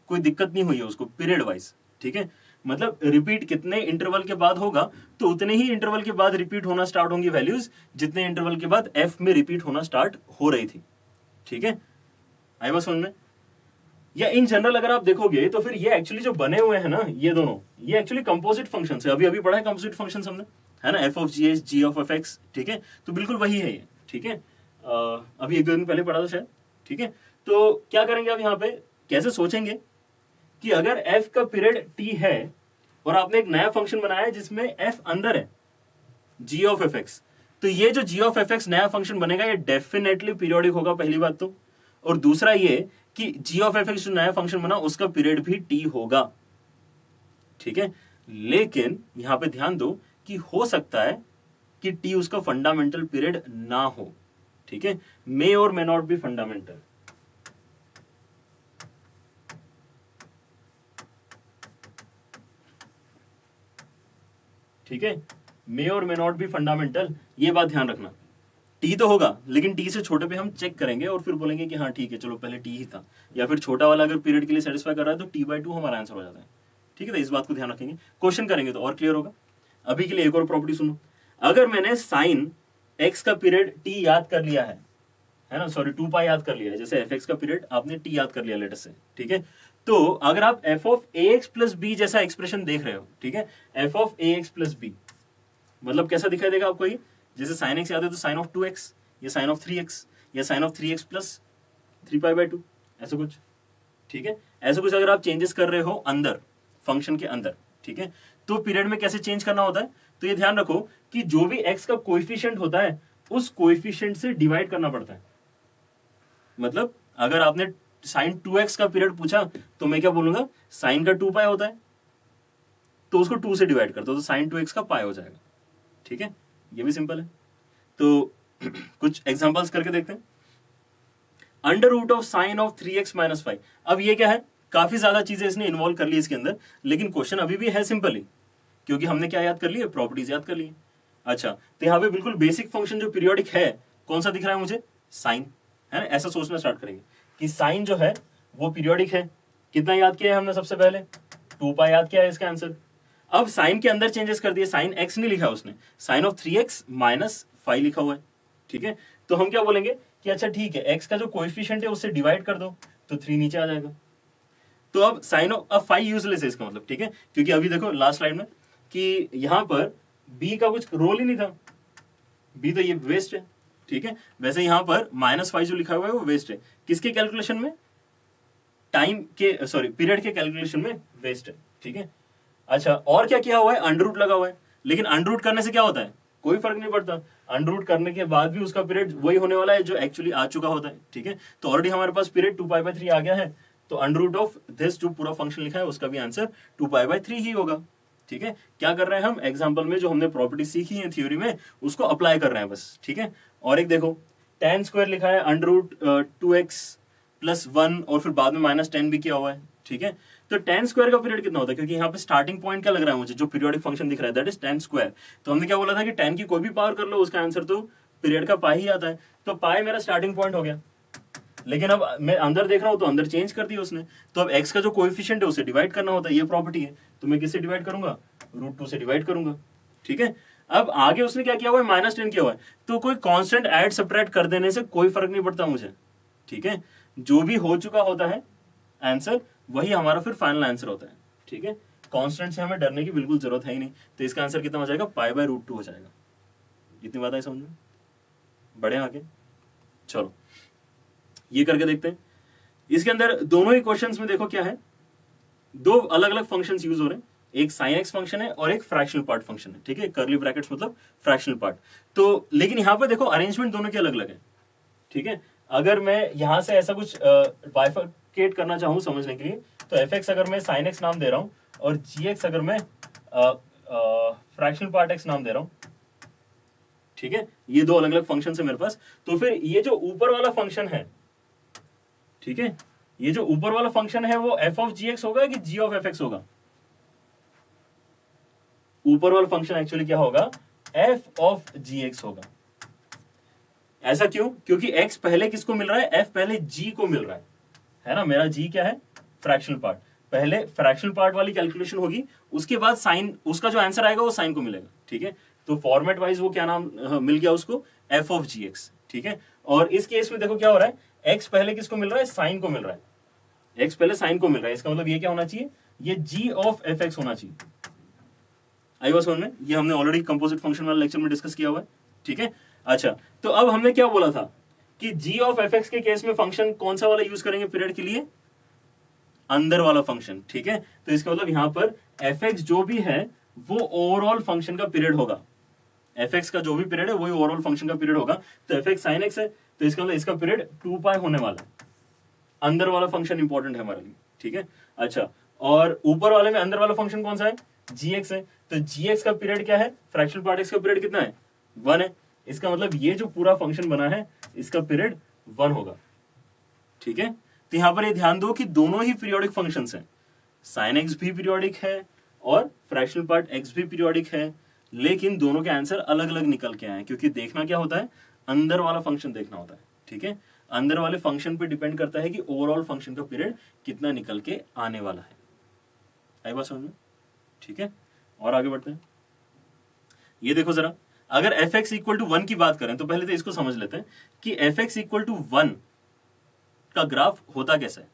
कोई दिक्कत नहीं हुई है उसको पीरियड वाइज, ठीक है। मतलब रिपीट कितने इंटरवल के बाद होगा, तो उतने ही इंटरवल के बाद रिपीट होना स्टार्ट होंगी वैल्यूज जितने इंटरवल के बाद एफ में रिपीट होना स्टार्ट हो रही थी, ठीक है। आई बात समझ में? या इन जनरल अगर आप देखोगे तो फिर ये एक्चुअली जो बने हुए हैं ना, ये दोनों, ये एक्चुअली कंपोजिट फंक्शंस है। अभी अभी पढ़ा है कंपोजिट फंक्शंस हमने, है ना, f of g h, g of f x, ठीक है। तो बिल्कुल वही है ये, ठीक है। अभी एक दो दिन पहले पढ़ा था शायद, ठीक है। तो क्या करेंगे आप यहाँ पे, कैसे सोचेंगे कि अगर एफ का पीरियड टी है और आपने एक नया फंक्शन बनाया है जिसमें एफ अंदर है, जी ऑफ एफ एक्स, तो ये जो जी ऑफ एफ एक्स नया फंक्शन बनेगा ये डेफिनेटली पीरियोडिक होगा, पहली बात तो। और दूसरा ये कि जी ऑफ एफ एक्स जो नया फंक्शन बना उसका पीरियड भी टी होगा, ठीक है। लेकिन यहां पे ध्यान दो कि हो सकता है कि टी उसका फंडामेंटल पीरियड ना हो, ठीक है, मे और मे नॉट बी फंडामेंटल, ठीक है। मे और मे नॉट बी फंडामेंटल, ये बात ध्यान रखना। टी तो होगा, लेकिन टी से छोटे पे हम चेक करेंगे और फिर बोलेंगे कि हाँ ठीक है, चलो पहले टी ही था, या फिर छोटा वाला अगर पीरियड के लिए सेटिस्फाई कर रहा है तो t/2 हमारा आंसर हो जाता है, ठीक है। तो इस बात को ध्यान रखेंगे, क्वेश्चन करेंगे तो और क्लियर होगा। अभी के लिए एक और प्रॉपर्टी सुनो, अगर मैंने साइन एक्स का पीरियड टी याद कर लिया है ना, सॉरी 2π याद कर लिया है, जैसे एफ एक्स का पीरियड आपने टी याद कर लिया लेटर से, ठीक है। तो अगर आप f of a x plus b जैसा एक्सप्रेशन देख रहे हो, ठीक है, f of a x plus b मतलब कैसा दिखाई देगा आपको? ये जैसे साइन एक्स याद है तो साइन ऑफ 2x या साइन ऑफ 3x या साइन ऑफ 3x प्लस 3π/2, ऐसा कुछ, ठीक है। ऐसा कुछ अगर आप चेंजेस कर रहे हो अंदर फंक्शन के अंदर, ठीक है, तो पीरियड में कैसे चेंज करना होता है? तो ये ध्यान रखो कि जो भी x का कोएफिशिएंट होता है उस कोएफिशिएंट से डिवाइड करना पड़ता है। मतलब अगर आपने साइन 2x का पीरियड पूछा तो मैं क्या बोलूंगा? साइन का 2π होता है, तो उसको 2 से डिवाइड कर दो तो sin 2x का पाई हो जाएगा। ठीक है, ये भी सिंपल है। तो कुछ एग्जांपल्स करके देखते हैं। Under root of sine of 3x minus 5। अब ये क्या है, काफी ज्यादा चीजें इसने इन्वॉल्व कर ली इसके अंदर, लेकिन क्वेश्चन अभी भी है सिंपल ही, क्योंकि हमने क्या याद कर ली है, प्रॉपर्टीज याद कर ली है। अच्छा, तो यहाँ पे बिल्कुल बेसिक फंक्शन जो पीरियोडिक है कौन सा दिख रहा है मुझे, साइन, है ना। ऐसा सोचना स्टार्ट करेंगे कि साइन जो है वो पीरियोडिक है। कितना याद किया है हमने, सबसे पहले 2 पाई याद किया है इसका आंसर। अब साइन के अंदर चेंजेस कर दिए, साइन x नहीं लिखा उसने, साइन ऑफ 3x माइनस 5 लिखा हुआ है। ठीक है, तो हम क्या बोलेंगे कि अच्छा ठीक है, x का जो कोएफिशिएंट है उससे डिवाइड कर दो तो 3 नीचे आ जाएगा। तो अब साइन ऑफ, अब 5 यूजलेस है इसका मतलब, ठीक है, क्योंकि अभी देखो लास्ट स्लाइड में कि यहां पर b का कुछ रोल ही नहीं था, b तो ये वेस्ट है। ठीक है, वैसे यहां पर -5 जो लिखा हुआ है वो वेस्ट है, किसके कैलकुलेशन में, टाइम के, सॉरी पीरियड के कैलकुलेशन में वेस्ट है। ठीक है, अच्छा और क्या किया हुआ है, अंडर रूट लगा हुआ है, लेकिन अंडर रूट करने से क्या होता है, कोई फर्क नहीं पड़ता, अंडर रूट करने के बाद भी उसका पीरियड वही होने वाला है जो एक्चुअली आ चुका होता है। ठीक है, तो ऑलरेडी हमारे पास पीरियड 2π/3 आ गया है, तो अंडर रूट ऑफ दिस जो पूरा फंक्शन लिखा है उसका भी आंसर 2π/3 ही होगा। ठीक है, क्या कर रहे हैं हम, एग्जाम्पल में जो हमने प्रॉपर्टी सीखी है थ्योरी में उसको अप्लाई कर रहे हैं बस। ठीक है, और एक देखो tan स्क्वायर लिखा है, अंडर रूट 2x + 1 और फिर बाद में -10 भी किया हुआ है। ठीक है, तो tan स्क्वायर का पीरियड कितना होता है, क्योंकि यहाँ पे स्टार्टिंग पॉइंट क्या लग रहा है मुझे, जो पीरियोडिक फंक्शन दिख रहा है दैट इज tan स्क्वायर। तो हमने क्या बोला था कि tan की कोई भी पावर कर लो उसका आंसर तो पीरियड का पाई ही आता है, तो पाई मेरा स्टार्टिंग पॉइंट हो गया। लेकिन अब मैं अंदर देख रहा हूं तो अंदर चेंज कर दिया उसने, तो अब x का जो कोएफिशिएंट है उसे डिवाइड करना होता है, ये प्रॉपर्टी है, तो मैं किससे डिवाइड करूंगा, √2 से डिवाइड करूंगा। ठीक है, अब आगे उसने क्या किया हुआ है, -10 किया हुआ है, तो कोई कांस्टेंट ऐड सब्ट्रैक्ट कर देने से कोई फर्क नहीं पड़ता मुझे। ठीक है, जो भी हो चुका होता है आंसर वही हमारा फिर फाइनल आंसर होता है। ठीक है, कांस्टेंट से हमें डरने की बिल्कुल जरूरत है ही नहीं, तो इसका आंसर कितना हो जाएगा, π/√2 हो जाएगा। इतनी बात है समझ में, बढ़े आगे, चलो ये करके देखते हैं। इसके अंदर दोनों ही क्वेश्चंस में देखो क्या है, दो अलग अलग फंक्शंस यूज हो रहे हैं, एक sin x फंक्शन है और एक फ्रैक्शनल पार्ट फंक्शन है। ठीक है, कर्ली ब्रैकेट्स मतलब फ्रैक्शनल पार्ट। तो लेकिन यहां पर देखो अरेंजमेंट दोनों के अलग अलग है। ठीक है, अगर मैं यहां से ऐसा कुछ बाइफरकेट करना चाहूं समझने के लिए, तो fx अगर मैं sin x नाम दे रहा हूं और gx अगर मैं फ्रैक्शनल पार्ट x नाम दे रहा हूं, ठीक है, ये दो अलग अलग फंक्शन है मेरे पास, तो फिर ये जो ऊपर वाला फंक्शन है, ठीक है, ये जो ऊपर वाला फंक्शन है वो f(gx) होगा कि g(fx) होगा, ऊपर वाला फंक्शन एक्चुअली क्या होगा, f(gx) होगा। ऐसा क्यों, क्योंकि x पहले किसको मिल रहा है, f पहले g को मिल रहा है ना, मेरा g क्या है, फ्रैक्शनल पार्ट, पहले फ्रैक्शनल पार्ट वाली कैलकुलेशन होगी, उसके बाद साइन, उसका जो आंसर आएगा वो साइन को मिलेगा। ठीक है, तो फॉर्मेट वाइज वो क्या नाम मिल गया उसको, f(gx). ठीक है, और इस केस में देखो क्या हो रहा है, x पहले किसको मिल रहा है, साइन को मिल रहा है, x पहले साइन को मिल रहा है, इसका मतलब ये क्या होना चाहिए, ये g(fx) होना चाहिए। आई बात समझ में, ये हमने ऑलरेडी कंपोजिट फंक्शन वाले लेक्चर में डिस्कस किया हुआ है। ठीक है, अच्छा तो अब हमने क्या बोला था कि g(fx) के केस में फंक्शन कौन सा वाला यूज करेंगे पीरियड के लिए, अंदर वाला फंक्शन। ठीक है, तो इसका मतलब यहां पर fx जो भी है वो ओवरऑल फंक्शन का पीरियड होगा, fx का जो भी पीरियड है वही ओवरऑल फंक्शन का पीरियड होगा। तो fx sin x है, तो इसका मतलब इसका पीरियड 2π होने वाला है, अंदर वाला फंक्शन इंपॉर्टेंट है हमारे लिए। ठीक है, अच्छा और ऊपर वाले में अंदर वाला फंक्शन कौन सा है, gx है, तो gx का पीरियड क्या है, फ्रैक्शनल पार्ट x का पीरियड कितना है, 1 है, इसका मतलब ये जो पूरा फंक्शन बना है इसका पीरियड 1 होगा। ठीक है, तो यहां पर ये ध्यान दो कि दोनों ही पीरियोडिक फंक्शंस हैं, sin x भी पीरियोडिक है और फ्रैक्शनल पार्ट x भी पीरियोडिक है, लेकिन दोनों के आंसर अलग अलग निकल के आए, क्योंकि देखना क्या होता है, अंदर वाला फंक्शन देखना होता है। ठीक है, अंदर वाले फंक्शन पे डिपेंड करता है कि ओवरऑल फंक्शन का पीरियड कितना निकल के आने वाला है। आई बात समझ में, ठीक है, और आगे बढ़ते हैं। ये देखो जरा, अगर fx = 1 की बात करें तो पहले तो इसको समझ लेते हैं कि fx = 1 का ग्राफ होता कैसा है,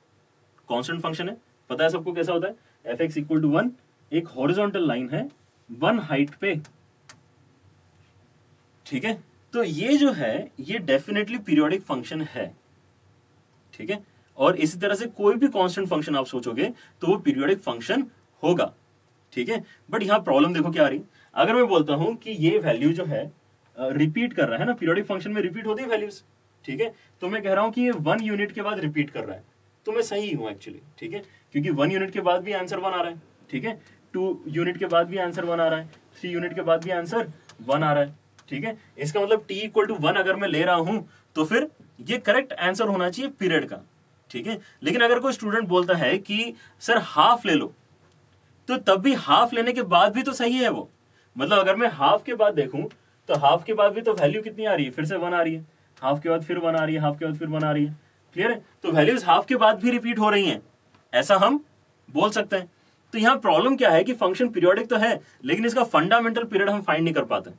कांस्टेंट फंक्शन है, पता है सबको कैसा होता है, fx = 1 एक हॉरिजॉन्टल लाइन है 1 हाइट पे। ठीक है, तो ये जो है ये डेफिनेटली पीरियोडिक फंक्शन है। ठीक है, और इसी तरह से कोई भी कांस्टेंट फंक्शन आप सोचोगे तो वो पीरियोडिक फंक्शन होगा। ठीक है, बट यहां प्रॉब्लम देखो क्या आ रही, अगर मैं बोलता हूं कि ये वैल्यू जो है रिपीट कर रहा है ना, पीरियोडिक फंक्शन में रिपीट होती है वैल्यूज। ठीक है, तो मैं कह रहा हूं कि ये 1 यूनिट के बाद रिपीट कर रहा है, तो मैं सही हूं एक्चुअली। ठीक है, क्योंकि 1 यूनिट के बाद भी आंसर 1 आ रहा है। ठीक है, यूनिट के बाद भी आंसर 1 आ रहा है, 3 यूनिट के बाद भी आंसर 1 आ रहा है। ठीक है, इसका मतलब t इक्वल टू 1 अगर मैं ले रहा हूं तो फिर ये करेक्ट आंसर होना चाहिए पीरियड का। ठीक है, लेकिन अगर कोई स्टूडेंट बोलता है कि सर हाफ ले लो, तो तब भी हाफ लेने के बाद भी तो सही है वो। मतलब अगर मैं हाफ के बाद देखूं तो हाफ के बाद भी तो वैल्यू कितनी आ रही है, फिर से 1 आ रही है, हाफ के बाद फिर 1 आ रही है, हाफ के बाद फिर 1 आ रही है। क्लियर है, तो वैल्यूज हाफ के बाद भी रिपीट हो रही हैं, ऐसा हम बोल सकते हैं। तो यहां प्रॉब्लम क्या है कि फंक्शन पीरियोडिक तो है लेकिन इसका फंडामेंटल पीरियड हम फाइंड नहीं कर पाते।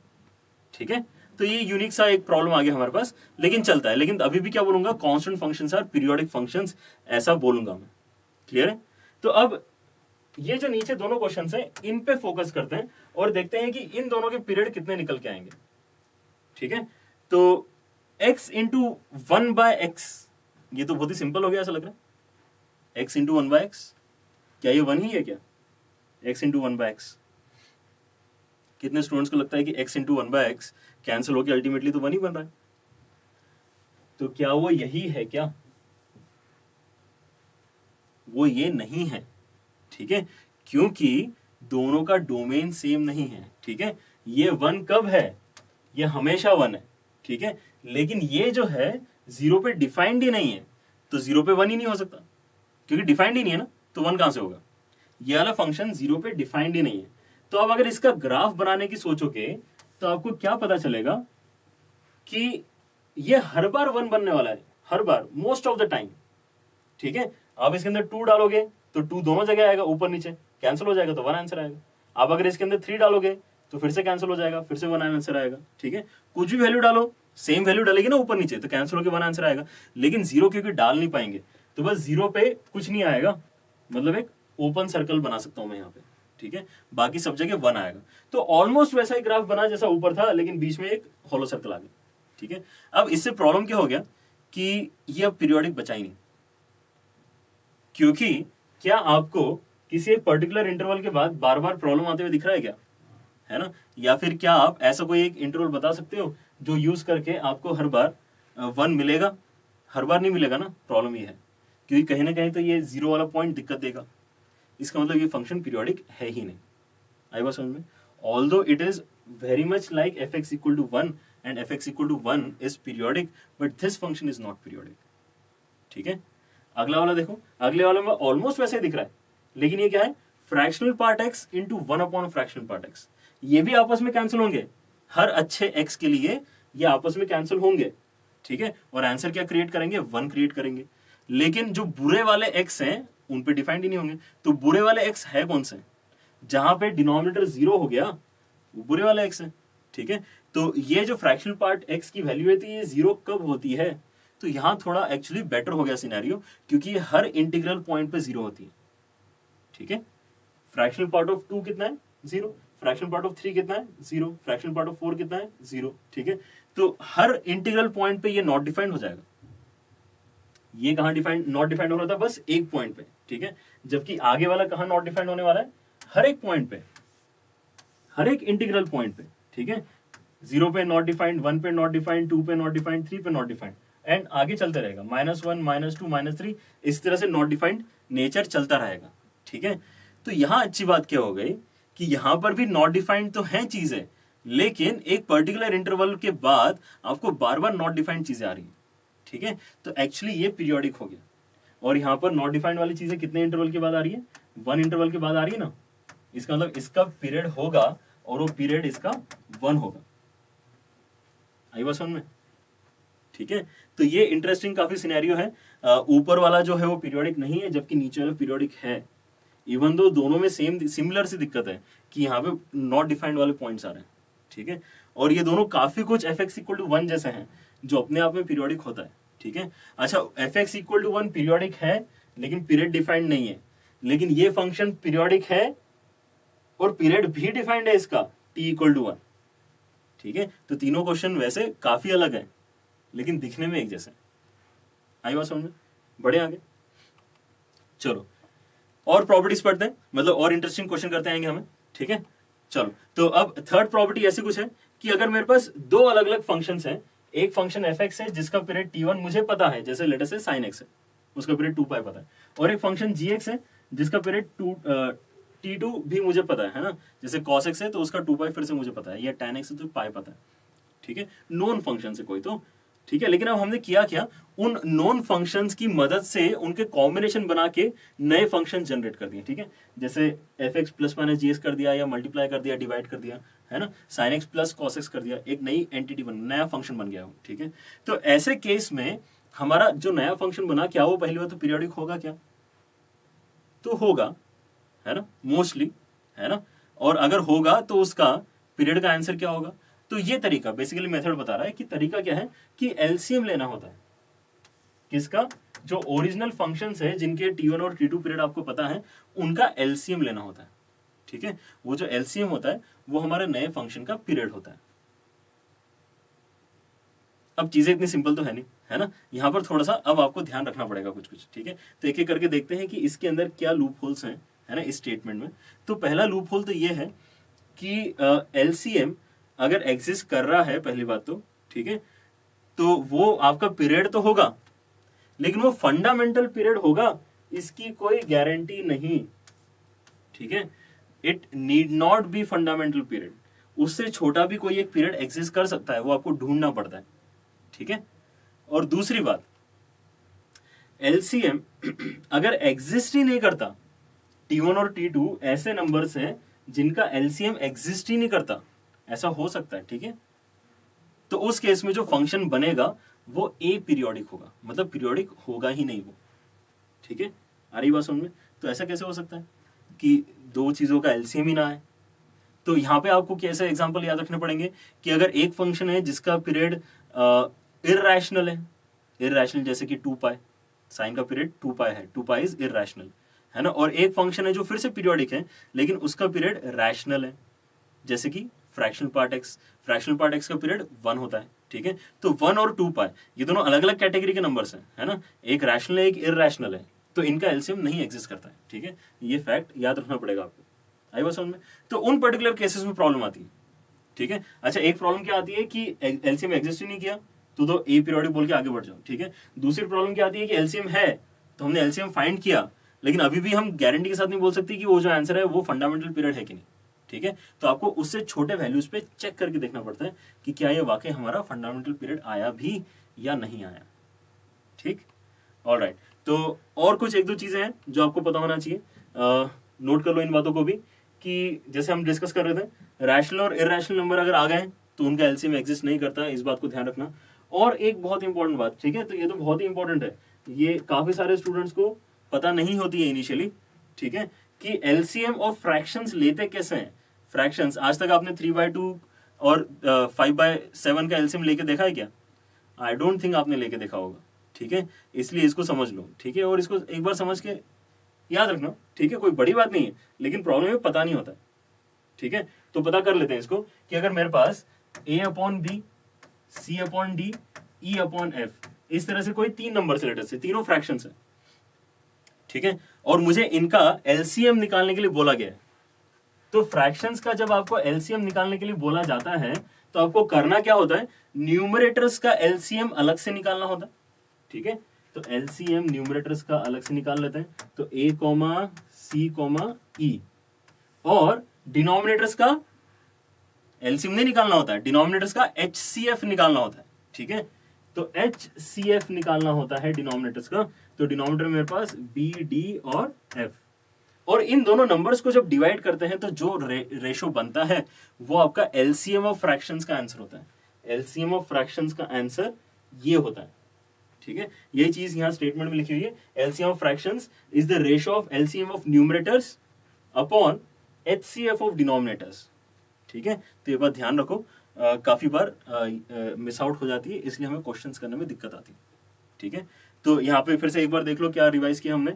ठीक है, तो ये यूनिक सा एक प्रॉब्लम आ गया हमारे पास, लेकिन चलता है। लेकिन अभी भी क्या बोलूंगा, constant functions are periodic functions, ऐसा बोलूंगा मैं। क्लियर है, तो अब ये जो नीचे दोनों क्वेश्चंस हैं इन पे फोकस करते हैं और देखते हैं कि इन दोनों के पीरियड कितने निकल के आएंगे। ठीक है, तो x इंटू 1/x, ये तो बहुत ही सिंपल हो गया ऐसा लग रहा है। x इंटू 1/x, क्या ये 1 ही है क्या? x इंटू 1/x, कितने स्टूडेंट्स को लगता है कि x इंटू 1/x कैंसिल होकर अल्टीमेटली तो 1 ही बन रहा है? तो क्या वो यही है क्या? वो ये नहीं है। ठीक है, क्योंकि दोनों का डोमेन सेम नहीं है। ठीक है, ये 1 कब है? ये हमेशा 1 है। ठीक है, लेकिन ये जो है 0 पे डिफाइंड ही नहीं है, तो 0 पे 1 ही नहीं हो सकता, क्योंकि डिफाइंड ही नहीं है ना, तो 1 कहां से होगा? ये वाला फंक्शन 0 पे डिफाइंड ही नहीं है। तो अब अगर इसका ग्राफ बनाने की सोचोगे तो आपको क्या पता चलेगा कि ये हर बार 1 बनने वाला है, हर बार, मोस्ट ऑफ द टाइम। ठीक है, आप इसके अंदर 2 डालोगे तो 2 दोनों जगह आएगा, ऊपर नीचे कैंसिल हो जाएगा तो 1 आंसर आएगा। आप अगर इसके अंदर 3 डालोगे तो फिर से कैंसिल हो जाएगा, फिर से 1 आंसर आएगा। ठीक है, कुछ भी वैल्यू डालो, सेम वैल्यू डालेगी ना ऊपर नीचे, तो कैंसिल होकर 1 आंसर आएगा। लेकिन 0 क्योंकि डाल नहीं पाएंगे तो बस 0 पे कुछ नहीं आएगा, मतलब एक ओपन सर्कल बना सकता हूं मैं यहाँ पे। ठीक है, बाकी सब जगह 1 आएगा। तो ऑलमोस्ट वैसा ही ग्राफ बना जैसा ऊपर था, लेकिन बीच में एक होलो सर्कल आ गया। ठीक है, अब इससे प्रॉब्लम क्या हो गया कि ये अब पीरियोडिक बचा ही नहीं, क्योंकि क्या आपको किसी एक पर्टिकुलर इंटरवल के बाद बार बार प्रॉब्लम आते हुए दिख रहा है क्या? है ना, या फिर क्या आप ऐसा कोई एक इंटरवल बता सकते हो जो यूज करके आपको हर बार 1 मिलेगा? हर बार नहीं मिलेगा ना, प्रॉब्लम ये है, क्योंकि कहीं ना कहीं तो ये 0 वाला पॉइंट दिक्कत देगा। इसका मतलब ये फंक्शन पीरियोडिक है ही नहीं। आई बात समझ में? Although it is very much like fx equal to 1 and fx equal to 1 is periodic, but this function is not periodic. ठीक है, अगला वाला देखो, अगले वाले में ऑलमोस्ट वैसे ही दिख रहा है, लेकिन ये क्या है? Fractional part x into 1 upon fractional part x। ये भी आपस में कैंसिल होंगे, हर अच्छे x के लिए ये आपस में कैंसिल होंगे। ठीक है, और आंसर क्या क्रिएट करेंगे? 1 क्रिएट करेंगे। लेकिन जो बुरे वाले x हैं उन पे डिफाइंड ही नहीं होंगे। तो बुरे वाले x है कौन से? जहां पे डिनोमिनेटर 0 हो गया वो बुरे वाले x है। ठीक है, तो ये जो फ्रैक्शनल पार्ट x की वैल्यू है, तो ये 0 कब होती है? तो यहां थोड़ा एक्चुअली बेटर हो गया सिनेरियो, क्योंकि ये हर इंटीग्रल पॉइंट पे 0 होती है। ठीक है, फ्रैक्शनल पार्ट ऑफ 2 कितना है? 0। फ्रैक्शनल पार्ट ऑफ 3 कितना है? 0। फ्रैक्शनल पार्ट ऑफ 4 कितना है? 0। ठीक है, तो हर इंटीग्रल पॉइंट पे ये नॉट डिफाइंड हो जाएगा। ये कहां डिफाइंड, नॉट डिफाइंड हो रहा था? बस एक पॉइंट पे। ठीक है, जबकि आगे वाला कहां नॉट डिफाइंड होने वाला है? हर एक पॉइंट पे, हर एक इंटीग्रल पॉइंट पे। ठीक है, 0 पे नॉट डिफाइंड, 1 पे नॉट डिफाइंड, 2 पे नॉट डिफाइंड, 3 पे नॉट डिफाइंड, एंड आगे चलते रहेगा, -1 -2 -3, इस तरह से नॉट डिफाइंड नेचर चलता रहेगा। ठीक है, तो यहां अच्छी बात क्या हो गई कि यहां पर भी नॉट डिफाइंड तो है चीजें, लेकिन एक पर्टिकुलर इंटरवल के बाद आपको बार बार नॉट डिफाइंड चीजें आ रही है। ठीक है, तो एक्चुअली ये पीरियोडिक हो गया। और यहां पर नॉट डिफाइंड वाली चीजें कितने इंटरवल के बाद आ रही है? 1 इंटरवल के बाद आ रही है ना। इसका मतलब इसका पीरियड होगा और वो पीरियड इसका 1 होगा। आई बात समझ में? ठीक है, तो ये इंटरेस्टिंग काफी सिनेरियो है। ऊपर वाला जो है वो पीरियोडिक नहीं है, जबकि नीचे वाला पीरियोडिक है। इवन दो दोनों में सेम सिमिलर सी दिक्कत है कि यहाँ पे नॉट डिफाइंड वाले पॉइंट्स आ रहे हैं। ठीक है, और ये दोनों काफी कुछ fx इक्वल टू 1 जैसे हैं, जो अपने आप में पीरियोडिक होता है। ठीक है, अच्छा fx इक्वल टू 1 पीरियोडिक है लेकिन पीरियड डिफाइंड नहीं है, लेकिन ये फंक्शन पीरियोडिक है और पीरियड भी डिफाइंड है इसका, t इक्वल टू 1। ठीक है, तो तीनों क्वेश्चन वैसे काफी अलग है लेकिन दिखने में एक जैसे। आई बात समझ में? बड़े आगे चलो और प्रॉपर्टीज पढ़ते हैं, मतलब और इंटरेस्टिंग क्वेश्चन करते आएंगे हमें। ठीक है, चलो तो अब थर्ड प्रॉपर्टी ऐसी कुछ है कि अगर मेरे पास दो अलग अलग फंक्शंस हैं, एक फंक्शन fx है जिसका पीरियड t1 मुझे पता है, जैसे लेट अस से sin x है, उसका पीरियड 2 पाई पता है, और एक फंक्शन gx है जिसका पीरियड T2 भी मुझे पता है ना, जैसे cos x है तो उसका 2 पाई फिर से मुझे पता है, या tan x है तो पाई पता है, ठीक है, नॉन फंक्शन से कोई तो, ठीक है। लेकिन अब हमने किया क्या, उन नॉन फंक्शंस की मदद से उनके कॉम्बिनेशन बना के नए फंक्शन जनरेट कर दिए, ठीक है। जैसे एफ एक्स प्लस माइनस जी एक्स कर दिया, या मल्टीप्लाई कर दिया, डिवाइड कर दिया, है ना, sign x plus cos x कर दिया, एक नई एंटिटी बन, नया फंक्शन बन गया, ठीक है। तो ऐसे केस में हमारा जो नया फंक्शन बना क्या, वो पहली बार तो पीरियोडिक होगा क्या, तो होगा, है ना, मोस्टली, है ना। और अगर होगा तो उसका पीरियड का आंसर क्या होगा। तो ये तरीका बेसिकली मेथड बता रहा है कि तरीका क्या है कि एलसीएम लेना होता है किसका, जो ओरिजिनल फंक्शंस है जिनके T1 और T2 पीरियड आपको पता है, उनका एलसीएम लेना होता है, ठीक है। वो जो एलसीएम होता है वो हमारे नए फंक्शन का पीरियड होता है। अब चीजें इतनी सिंपल तो है नहीं, है ना, यहां पर थोड़ा सा अब आपको ध्यान रखना पड़ेगा कुछ कुछ, ठीक है। तो एक एक करके देखते हैं कि इसके अंदर क्या लूप होल्स हैं, है ना, इस स्टेटमेंट में। तो पहला लूप होल तो ये है कि एलसीएम अगर एग्जिस्ट कर रहा है, पहली बात तो, ठीक है, तो वो आपका पीरियड तो होगा, लेकिन वो फंडामेंटल पीरियड होगा इसकी कोई गारंटी नहीं, ठीक है। It need not be fundamental period, उससे छोटा भी कोई एक पीरियड एग्जिस्ट कर सकता है, वो आपको ढूंढना पड़ता है, ठीक है। और दूसरी बात, एलसीएम अगर एग्जिस्ट ही नहीं करता, T1 और T2 ऐसे नंबर्स हैं जिनका एलसीएम एग्जिस्ट ही नहीं करता, ऐसा हो सकता है, ठीक है। तो उस केस में जो फंक्शन बनेगा वो ए पीरियोडिक होगा, मतलब पीरियोडिक होगा ही नहीं वो, ठीक है। आ रही बात समझ में। तो ऐसा कैसे हो सकता है कि दो चीजों का एलसीएम ही ना आए। तो यहां पे आपको कैसे एग्जांपल याद रखने पड़ेंगे कि अगर एक फंक्शन है जिसका पीरियड इररेशनल है, इररेशनल जैसे कि 2 पाई, साइन का पीरियड 2 पाई है, 2 पाई इज इररेशनल, है ना। और एक फंक्शन है जो फिर से पीरियोडिक है लेकिन उसका पीरियड रैशनल है, जैसे कि fractional part x, fractional part x का पीरियड 1 होता है, ठीक है। तो 1 और 2 पाई ये दोनों अलग अलग कैटेगरी के नंबर्स हैं, है ना, एक रैशनल है एक इररेशनल है, तो इनका एलसीएम नहीं एग्जिस्ट करता है, ठीक है। ये फैक्ट याद रखना पड़ेगा आपको, आई बात समझ में। तो उन पर्टिकुलर केसेस में प्रॉब्लम आती है, ठीक है। अच्छा, एक प्रॉब्लम क्या आती है कि एलसीएम एग्जिस्ट ही नहीं किया तो ए पीरियोडिक बोल के आगे बढ़ जाओ, ठीक है। दूसरी प्रॉब्लम क्या आती है कि एलसीएम है तो हमने एलसीएम फाइंड किया, लेकिन अभी भी हम गारंटी के साथ नहीं बोल सकते कि वो जो आंसर है वो फंडामेंटल पीरियड है कि नहीं, ठीक है। तो आपको उससे छोटे वैल्यूज पे चेक करके देखना पड़ता है कि क्या ये वाकई हमारा फंडामेंटल पीरियड आया भी या नहीं आया, ठीक। ऑलराइट, तो और कुछ एक दो चीजें हैं जो आपको पता होना चाहिए, नोट कर लो इन बातों को भी, कि जैसे हम डिस्कस कर रहे थे रैशनल और इररेशनल नंबर अगर आ गए तो उनका एलसीएम एग्जिस्ट नहीं करता, इस बात को ध्यान रखना। और एक बहुत इंपॉर्टेंट बात, ठीक है, तो ये तो बहुत ही इंपॉर्टेंट है, ये काफी सारे स्टूडेंट्स को पता नहीं होती है इनिशियली, ठीक है, कि एलसीएम और फ्रैक्शंस लेते कैसे हैं। फ्रैक्शंस आज तक आपने 3/2 और 5/7 का एलसीएम लेके देखा है क्या? आई डोंट थिंक आपने लेके देखा होगा, ठीक है। इसलिए इसको समझ लो, ठीक है, और इसको एक बार समझ के याद रखना, ठीक है, कोई बड़ी बात नहीं है, लेकिन प्रॉब्लम है पता नहीं होता, ठीक है। तो पता कर लेते हैं इसको कि अगर मेरे पास A/B, C/D, E/F इस तरह से कोई 3 नंबर से लेटर से, तीनों फ्रैक्शंस है, ठीक है, और मुझे इनका एलसीएम निकालने के लिए बोला गया है। तो फ्रैक्शंस का जब आपको एलसीएम निकालने के लिए बोला जाता है तो आपको करना क्या होता है, न्यूमरेटर्स का एलसीएम अलग से निकालना होता है, ठीक है। तो एलसीएम न्यूमरेटर्स का अलग से निकाल लेते हैं, तो A, C, E, और डिनोमिनेटर्स का एलसीएम नहीं निकालना होता है, डिनोमिनेटर्स का HCF निकालना होता है, ठीक है। तो HCF निकालना होता है डिनोमिनेटर्स का, तो डिनोमिनेटर मेरे पास B, D और F, और इन दोनों नंबर्स को जब डिवाइड करते हैं तो जो रेशो बनता है वो आपका एलसीएम ऑफ फ्रैक्शंस का आंसर होता है। एलसीएम ऑफ फ्रैक्शंस का आंसर ये होता है, ठीक है। ये चीज यहां स्टेटमेंट में लिखी हुई है, LCM of fractions is the ratio of LCM of numerators upon HCF of denominators, ठीक है। तो ये बात ध्यान रखो, काफी बार मिस आउट हो जाती है, इसलिए हमें क्वेश्चंस करने में दिक्कत आती है, ठीक है। तो यहाँ पे फिर से एक बार देख लो क्या रिवाइज किया हमने,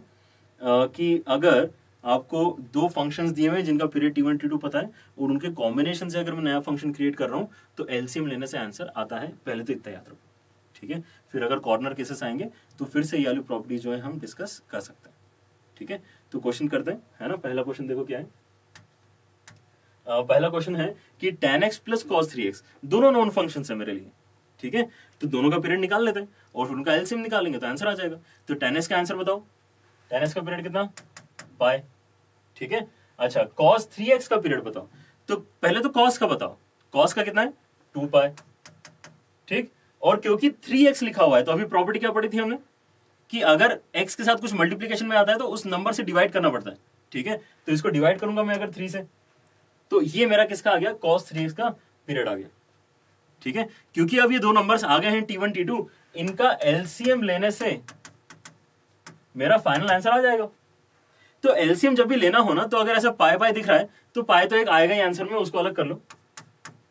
कि अगर आपको दो फंक्शंस दिए हुए हैं जिनका पीरियड T1 T2 पता है और उनके कॉम्बिनेशन से अगर मैं नया फंक्शन क्रिएट कर रहा हूं तो एलसीएम लेने से आंसर आता है, पहले तो इतना याद रखो, ठीक है। फिर अगर कॉर्नर केसेस आएंगे तो फिर से ये वाली प्रॉपर्टी जो है हम डिस्कस कर सकते हैं, ठीक है। तो क्वेश्चन करते हैं, है ना। पहला क्वेश्चन देखो क्या है, पहला क्वेश्चन है कि tan x plus cos 3x दोनों नॉन फंक्शन है मेरे लिए, ठीक है। तो दोनों का पीरियड निकाल लेते हैं और फिर उनका एलसीएम निकालेंगे तो आंसर आ जाएगा। तो tan x का आंसर बताओ, tan x का पीरियड कितना, पाई, ठीक है। अच्छा cos 3x का पीरियड बताओ, तो पहले तो cos का बताओ, cos का कितना है 2 पाई, ठीक। और क्योंकि 3x लिखा हुआ है तो अभी प्रॉपर्टी क्या पढ़ी थी हमने कि अगर x के साथ कुछ मल्टीप्लीकेशन में आता है तो उस नंबर से डिवाइड करना पड़ता है, ठीक है। तो इसको डिवाइड करूंगा मैं अगर 3 से, तो ये मेरा किसका आ गया, cos 3x का पीरियड आ गया, ठीक है। क्योंकि अब ये दो नंबर्स आ गए हैं t1 t2, इनका एलसीएम लेने से मेरा फाइनल आंसर आ जाएगा। तो एलसीएम जब भी लेना हो ना, तो अगर ऐसा पाई पाई दिख रहा है तो पाई तो एक आएगा ही आंसर में, उसको अलग कर लो।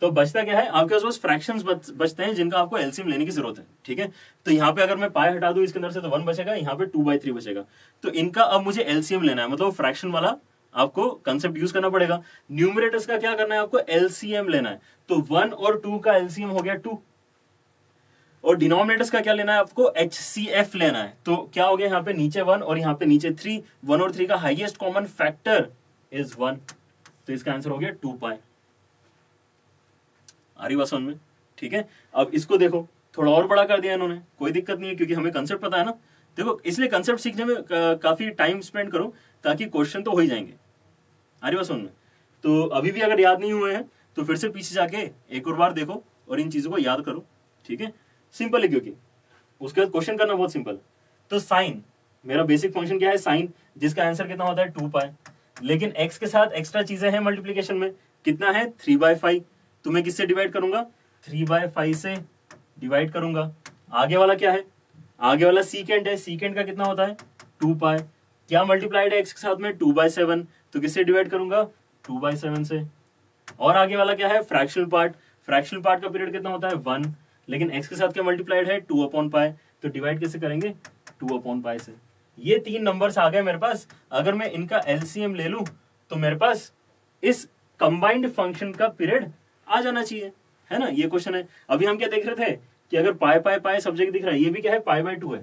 तो बचता क्या है आपके पास, बस फ्रैक्शंस बचते हैं जिनका आपको एलसीएम लेने की जरूरत है, ठीक है। तो यहाँ पे अगर मैं पाई हटा दूं इसके अंदर से तो 1 बचेगा, यहाँ पे 2/3 बचेगा। तो इनका अब मुझे एलसीएम लेना है, मतलब फ्रैक्शन वाला आपको कंसेप्ट यूज करना पड़ेगा। न्यूमरेटर्स का क्या करना है, आपको एलसीएम लेना है। तो 1 और 2 का एलसीएम हो गया 2, और डिनोमिनेटर्स का क्या लेना है आपको, HCF लेना है। तो क्या हो गया, यहाँ पे नीचे 1 और यहाँ पे नीचे 3, 1 और 3 का हाईएस्ट कॉमन फैक्टर इज 1, तो इसका आंसर हो गया 2 पाई। आ रही बात समझ में, ठीक है। अब इसको देखो, थोड़ा और बड़ा कर दिया इन्होंने, कोई दिक्कत नहीं है क्योंकि हमें कंसेप्ट पता है ना। देखो इसलिए कंसेप्ट सीखने में काफी टाइम स्पेंड करो ताकि क्वेश्चन तो हो ही जाएंगे। आ रही बात समझ में। तो अभी भी अगर याद नहीं हुए हैं तो फिर से पीछे जाके एक और बार देखो और इन चीजों को याद करो, ठीक है। सिंपल है क्योंकि उसके बाद क्वेश्चन करना बहुत सिंपल है। तो साइन, मेरा बेसिक फंक्शन क्या है, साइन, जिसका आंसर कितना होता है 2 पाई। लेकिन x के साथ एक्स्ट्रा चीजें हैं मल्टीप्लीकेशन में, कितना है 3/5। तो मैं किससे डिवाइड करूंगा, 3/5 से डिवाइड करूंगा। आगे वाला क्या है, आगे वाला सीकेंड है, सीकेंड का कितना होता है 2 पाई। क्या मल्टीप्लाइड है x के साथ में 2/7, तो किससे डिवाइड करूंगा 2/7 से। और आगे वाला क्या है, फ्रैक्शनल पार्ट, फ्रैक्शनल पार्ट का पीरियड कितना होता है 1, लेकिन x के साथ क्या मल्टीप्लाइड है 2/पाई, तो डिवाइड कैसे करेंगे 2/पाई से। ये 3 नंबर्स आ गए मेरे पास। अगर मैं इनका एलसीएम ले लूं तो मेरे पास इस कंबाइंड फंक्शन का पीरियड आ जाना चाहिए, है ना। ये क्वेश्चन है। अभी हम क्या देख रहे थे कि अगर पाई पाई पाई सब जगह दिख रहा है, ये भी क्या है π/2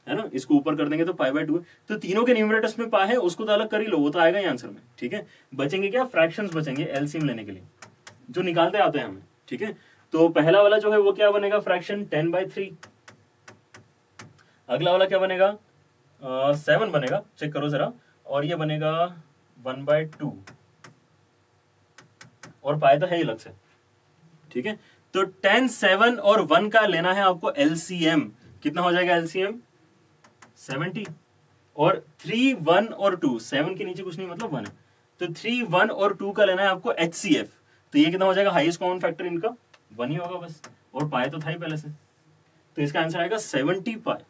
है ना। इसको ऊपर कर देंगे तो π/2 है। तो तीनों के न्यूमरेटर्स में पाई है, उसको तो अलग कर ही लो, वो तो आएगा ही आंसर में, ठीक है। बचेंगे क्या, फ्रैक्शंस बचेंगे एलसीएम लेने के लिए, जो निकालते आते हैं हमें, ठीक है। तो पहला वाला जो है वो क्या बनेगा, फ्रैक्शन 10/3। अगला वाला क्या बनेगा 7 बनेगा, चेक करो जरा। और ये बनेगा 1/2, और पाए तो है ही अलग से, ठीक है। तो 10, 7 और 1 का लेना है आपको एलसीएम। कितना हो जाएगा एलसीएम 70। और 3, 1 और 2, 7 के नीचे कुछ नहीं मतलब 1 है, तो 3, 1 और 2 का लेना है आपको HCF। तो ये कितना हो जाएगा, हाईएस्ट कॉमन फैक्टर इनका 1 ही होगा बस, और पाए तो था ही पहले से। तो इसका आंसर आएगा 70 पाए।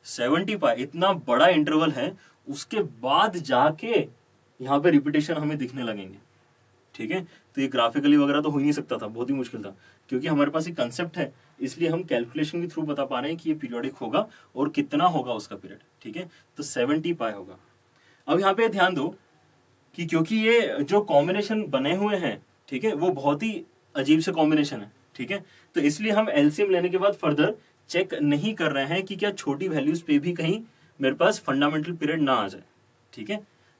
70 पाए, इतना बड़ा इंटरवल है, उसके बाद जाके यहाँ पे रिपीटेशन हमें दिखने लगेंगे, ठीक है। तो ये ग्राफिकली वगैरह तो हो ही नहीं सकता था, बहुत ही मुश्किल था, क्योंकि हमारे पास एक कंसेप्ट है, इसलिए हम कैलकुलेशन के थ्रू बता पा रहे हैं कि ये पीरियोडिक होगा और कितना होगा उसका पीरियड, ठीक है। तो 70 पाई होगा। अब यहाँ पे ध्यान दो कि क्योंकि ये जो कॉम्बिनेशन बने हुए हैं, ठीक है, वो बहुत ही अजीब से कॉम्बिनेशन है, ठीक है। तो इसलिए हम एलसीएम लेने के बाद फर्दर चेक नहीं कर रहे हैं कि क्या छोटी वैल्यूज पे भी कहीं मेरे पास फंडामेंटल पीरियड ना आ जाए, ठीक है।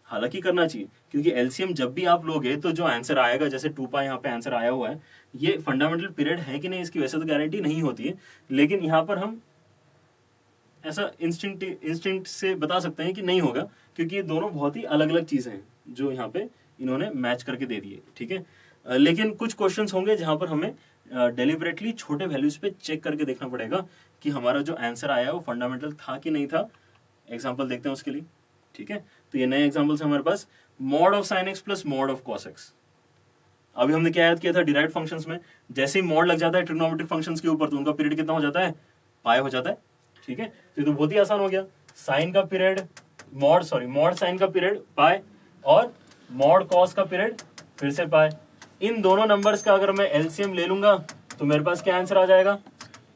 हालांकि करना चाहिए, क्योंकि एलसीएम जब भी आप लोगे तो जो आंसर आएगा, जैसे 2 पाई यहाँ पे आंसर आया हुआ है, ये फंडामेंटल पीरियड है कि नहीं इसकी वैसे तो गारंटी नहीं होती है, लेकिन यहाँ पर हम ऐसा इंस्टिंक्ट से बता सकते हैं कि नहीं होगा, क्योंकि ये दोनों बहुत ही अलग अलग चीजें हैं जो यहाँ पे इन्होंने मैच करके दे दिए, ठीक है। लेकिन कुछ क्वेश्चंस होंगे जहां पर हमें डेलिबरेटली छोटे वैल्यूज पे चेक करके देखना पड़ेगा कि हमारा जो आंसर आया वो फंडामेंटल था कि नहीं था। एग्जाम्पल देखते हैं उसके लिए, ठीक है। तो ये नए एग्जाम्पल्स हमारे पास, mod of sine x plus mod of cos x. अभी हमने क्या याद किया था डिराइव्ड फंक्शंस में, जैसे ही मॉड लग जाता है ट्रिग्नोमेट्रिक फंक्शंस के ऊपर तो उनका पीरियड कितना हो जाता है, पाई हो जाता है, ठीक है। तो ये तो बहुत ही आसान हो गया। साइन का पीरियड मॉड साइन का पीरियड पाई, और मॉड कॉस का पीरियड फिर से पाई। इन दोनों नंबर्स का अगर मैं एलसीएम ले लूंगा तो मेरे पास क्या आंसर आ जाएगा,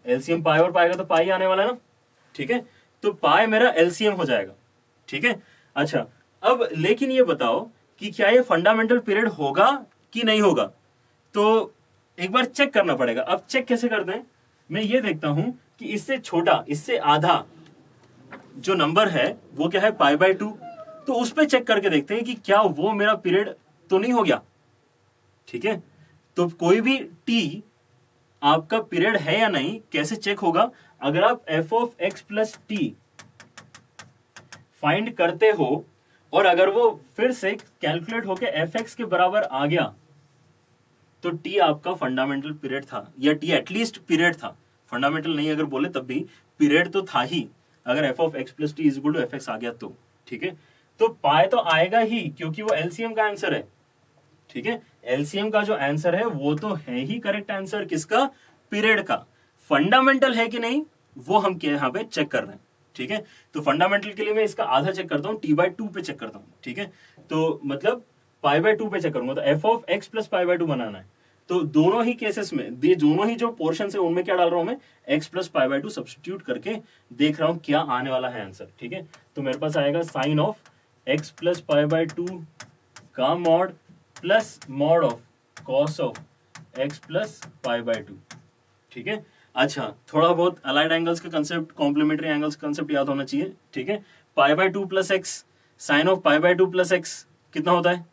एलसीएम पाई और पाएगा तो पाई आने वाला है ना, ठीक है। तो पाई मेरा एलसीएम हो जाएगा, ठीक है। अच्छा, अब लेकिन ये बताओ कि क्या ये फंडामेंटल पीरियड होगा कि नहीं होगा, तो एक बार चेक करना पड़ेगा। अब चेक कैसे करते हैं, मैं ये देखता हूं कि इससे छोटा, इससे आधा जो नंबर है वो क्या है π/2, तो उस पर चेक करके देखते हैं कि क्या वो मेरा पीरियड तो नहीं हो गया, ठीक है। तो कोई भी t आपका पीरियड है या नहीं कैसे चेक होगा, अगर आप f of x plus t find करते हो और अगर वो फिर से कैलकुलेट होके एफ एक्स के बराबर आ गया तो टी आपका फंडामेंटल पीरियड था, या टी एटलीस्ट पीरियड था, फंडामेंटल नहीं अगर बोले तब भी पीरियड तो था ही, अगर f of x plus t is equal to f x आ गया तो। ठीक है, तो पाए तो आएगा ही क्योंकि वो एलसीएम का आंसर है। ठीक है, एलसीएम का जो आंसर है वो तो है ही करेक्ट आंसर, किसका? पीरियड का। फंडामेंटल है कि नहीं वो हम यहाँ पे चेक कर रहे हैं। ठीक है, तो फंडामेंटल के लिए मैं इसका आधा चेक करता हूँ, टी बाई टू पे चेक करता हूँ। ठीक है, तो मतलब पाई बाय टू पे चेक करूंगा, तो f of x plus pi by two बनाना है। तो दोनों ही केसेस में दोनों ही जो पोर्शन है उनमें क्या डाल रहा हूं मैं? X plus pi by to substitute करके देख रहा हूं क्या आने वाला है आंसर। ठीक है, तो मेरे पास आएगा sine of x plus pi by two का mod plus mod of cos of x plus pi by two. ठीक है, अच्छा थोड़ा बहुत अलाइड एंगल्स का कंसेप्ट, कॉम्प्लीमेंट्री एंगल्स का कंसेप्ट याद होना चाहिए। ठीक है, pi by two plus x, sine of pi by two plus x कितना होता है?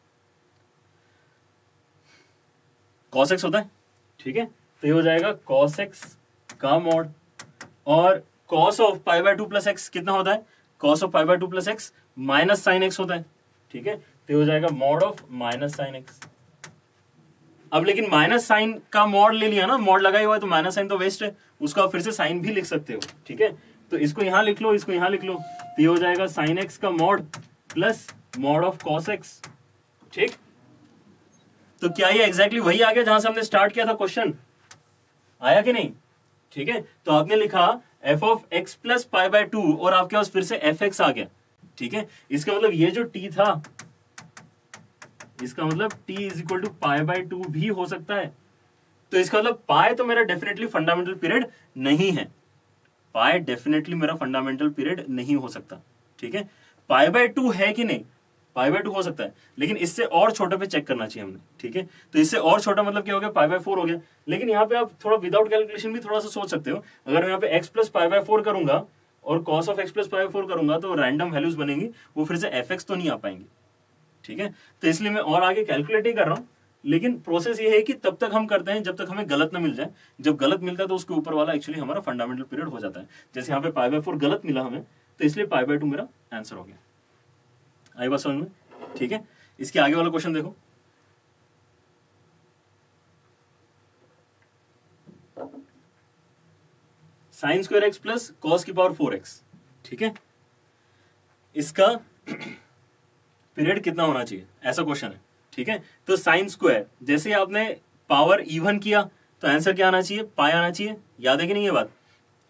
कॉस एक्स होता है। ठीक है, तो ये हो जाएगा कॉस एक्स का मॉड, और cos of pi by two plus x कितना होता है? Cos of pi by two plus x minus sine x होता है। ठीक है, तो ये हो जाएगा mod of minus sine x. अब लेकिन माइनस साइन का मॉड ले लिया ना, मॉड लगा हुआ है तो माइनस साइन तो वेस्ट है, उसको आप फिर से साइन भी लिख सकते हो। ठीक है, तो इसको यहां लिख लो, इसको यहां लिख लो, तो ये हो जाएगा साइन एक्स का mod plus mod of cos x. ठीक, तो क्या ये एग्जैक्टली वही आ गया जहां से हमने स्टार्ट किया था क्वेश्चन? आया कि नहीं? ठीक है, तो आपने लिखा F of x plus pi by to और आपके पास फिर से एफ एक्स आ गया। ठीक है, इसका मतलब ये जो टी था, इसका मतलब t is equal to pi by two भी हो सकता है। तो इसका मतलब पाई तो मेरा डेफिनेटली फंडामेंटल पीरियड नहीं है, पाई डेफिनेटली मेरा फंडामेंटल पीरियड नहीं हो सकता। ठीक है, पाई बाय टू है कि नहीं? पाई बाय टू हो सकता है, लेकिन इससे और छोटे पे चेक करना चाहिए हमने। ठीक है, तो इससे और छोटा मतलब क्या हो गया? पाई बाय फोर हो गया। लेकिन यहाँ पे आप थोड़ा विदाउट कैलकुलेशन भी थोड़ा सा सोच सकते हो, अगर मैं यहाँ पे x plus pi by four करूंगा और cos of x plus pi by four करूंगा तो रैंडम वैल्यूज बनेंगी, वो फिर से एफ एक्स तो नहीं आ पाएंगे। ठीक है, तो इसलिए मैं और आगे कैलकुलेट ही कर रहा हूँ, लेकिन प्रोसेस ये है कि तब तक हम करते हैं जब तक हमें गलत ना मिल जाए। जब गलत मिलता है तो उसके ऊपर वाला एक्चुअली हमारा फंडामेंटल पीरियड हो जाता है। जैसे यहाँ पे पाई बाय फोर गलत मिला हमें, तो इसलिए पाई बाय टू मेरा आंसर हो गया। आई बात समझ में? ठीक है, इसके आगे वाला क्वेश्चन देखो। Sine square x plus cos की पावर 4x। ठीक है, इसका पीरियड कितना होना चाहिए, ऐसा क्वेश्चन है। ठीक है, तो साइन स्क्वायर जैसे आपने पावर इवन किया तो आंसर क्या आना चाहिए? पाई आना चाहिए। याद है कि नहीं ये बात?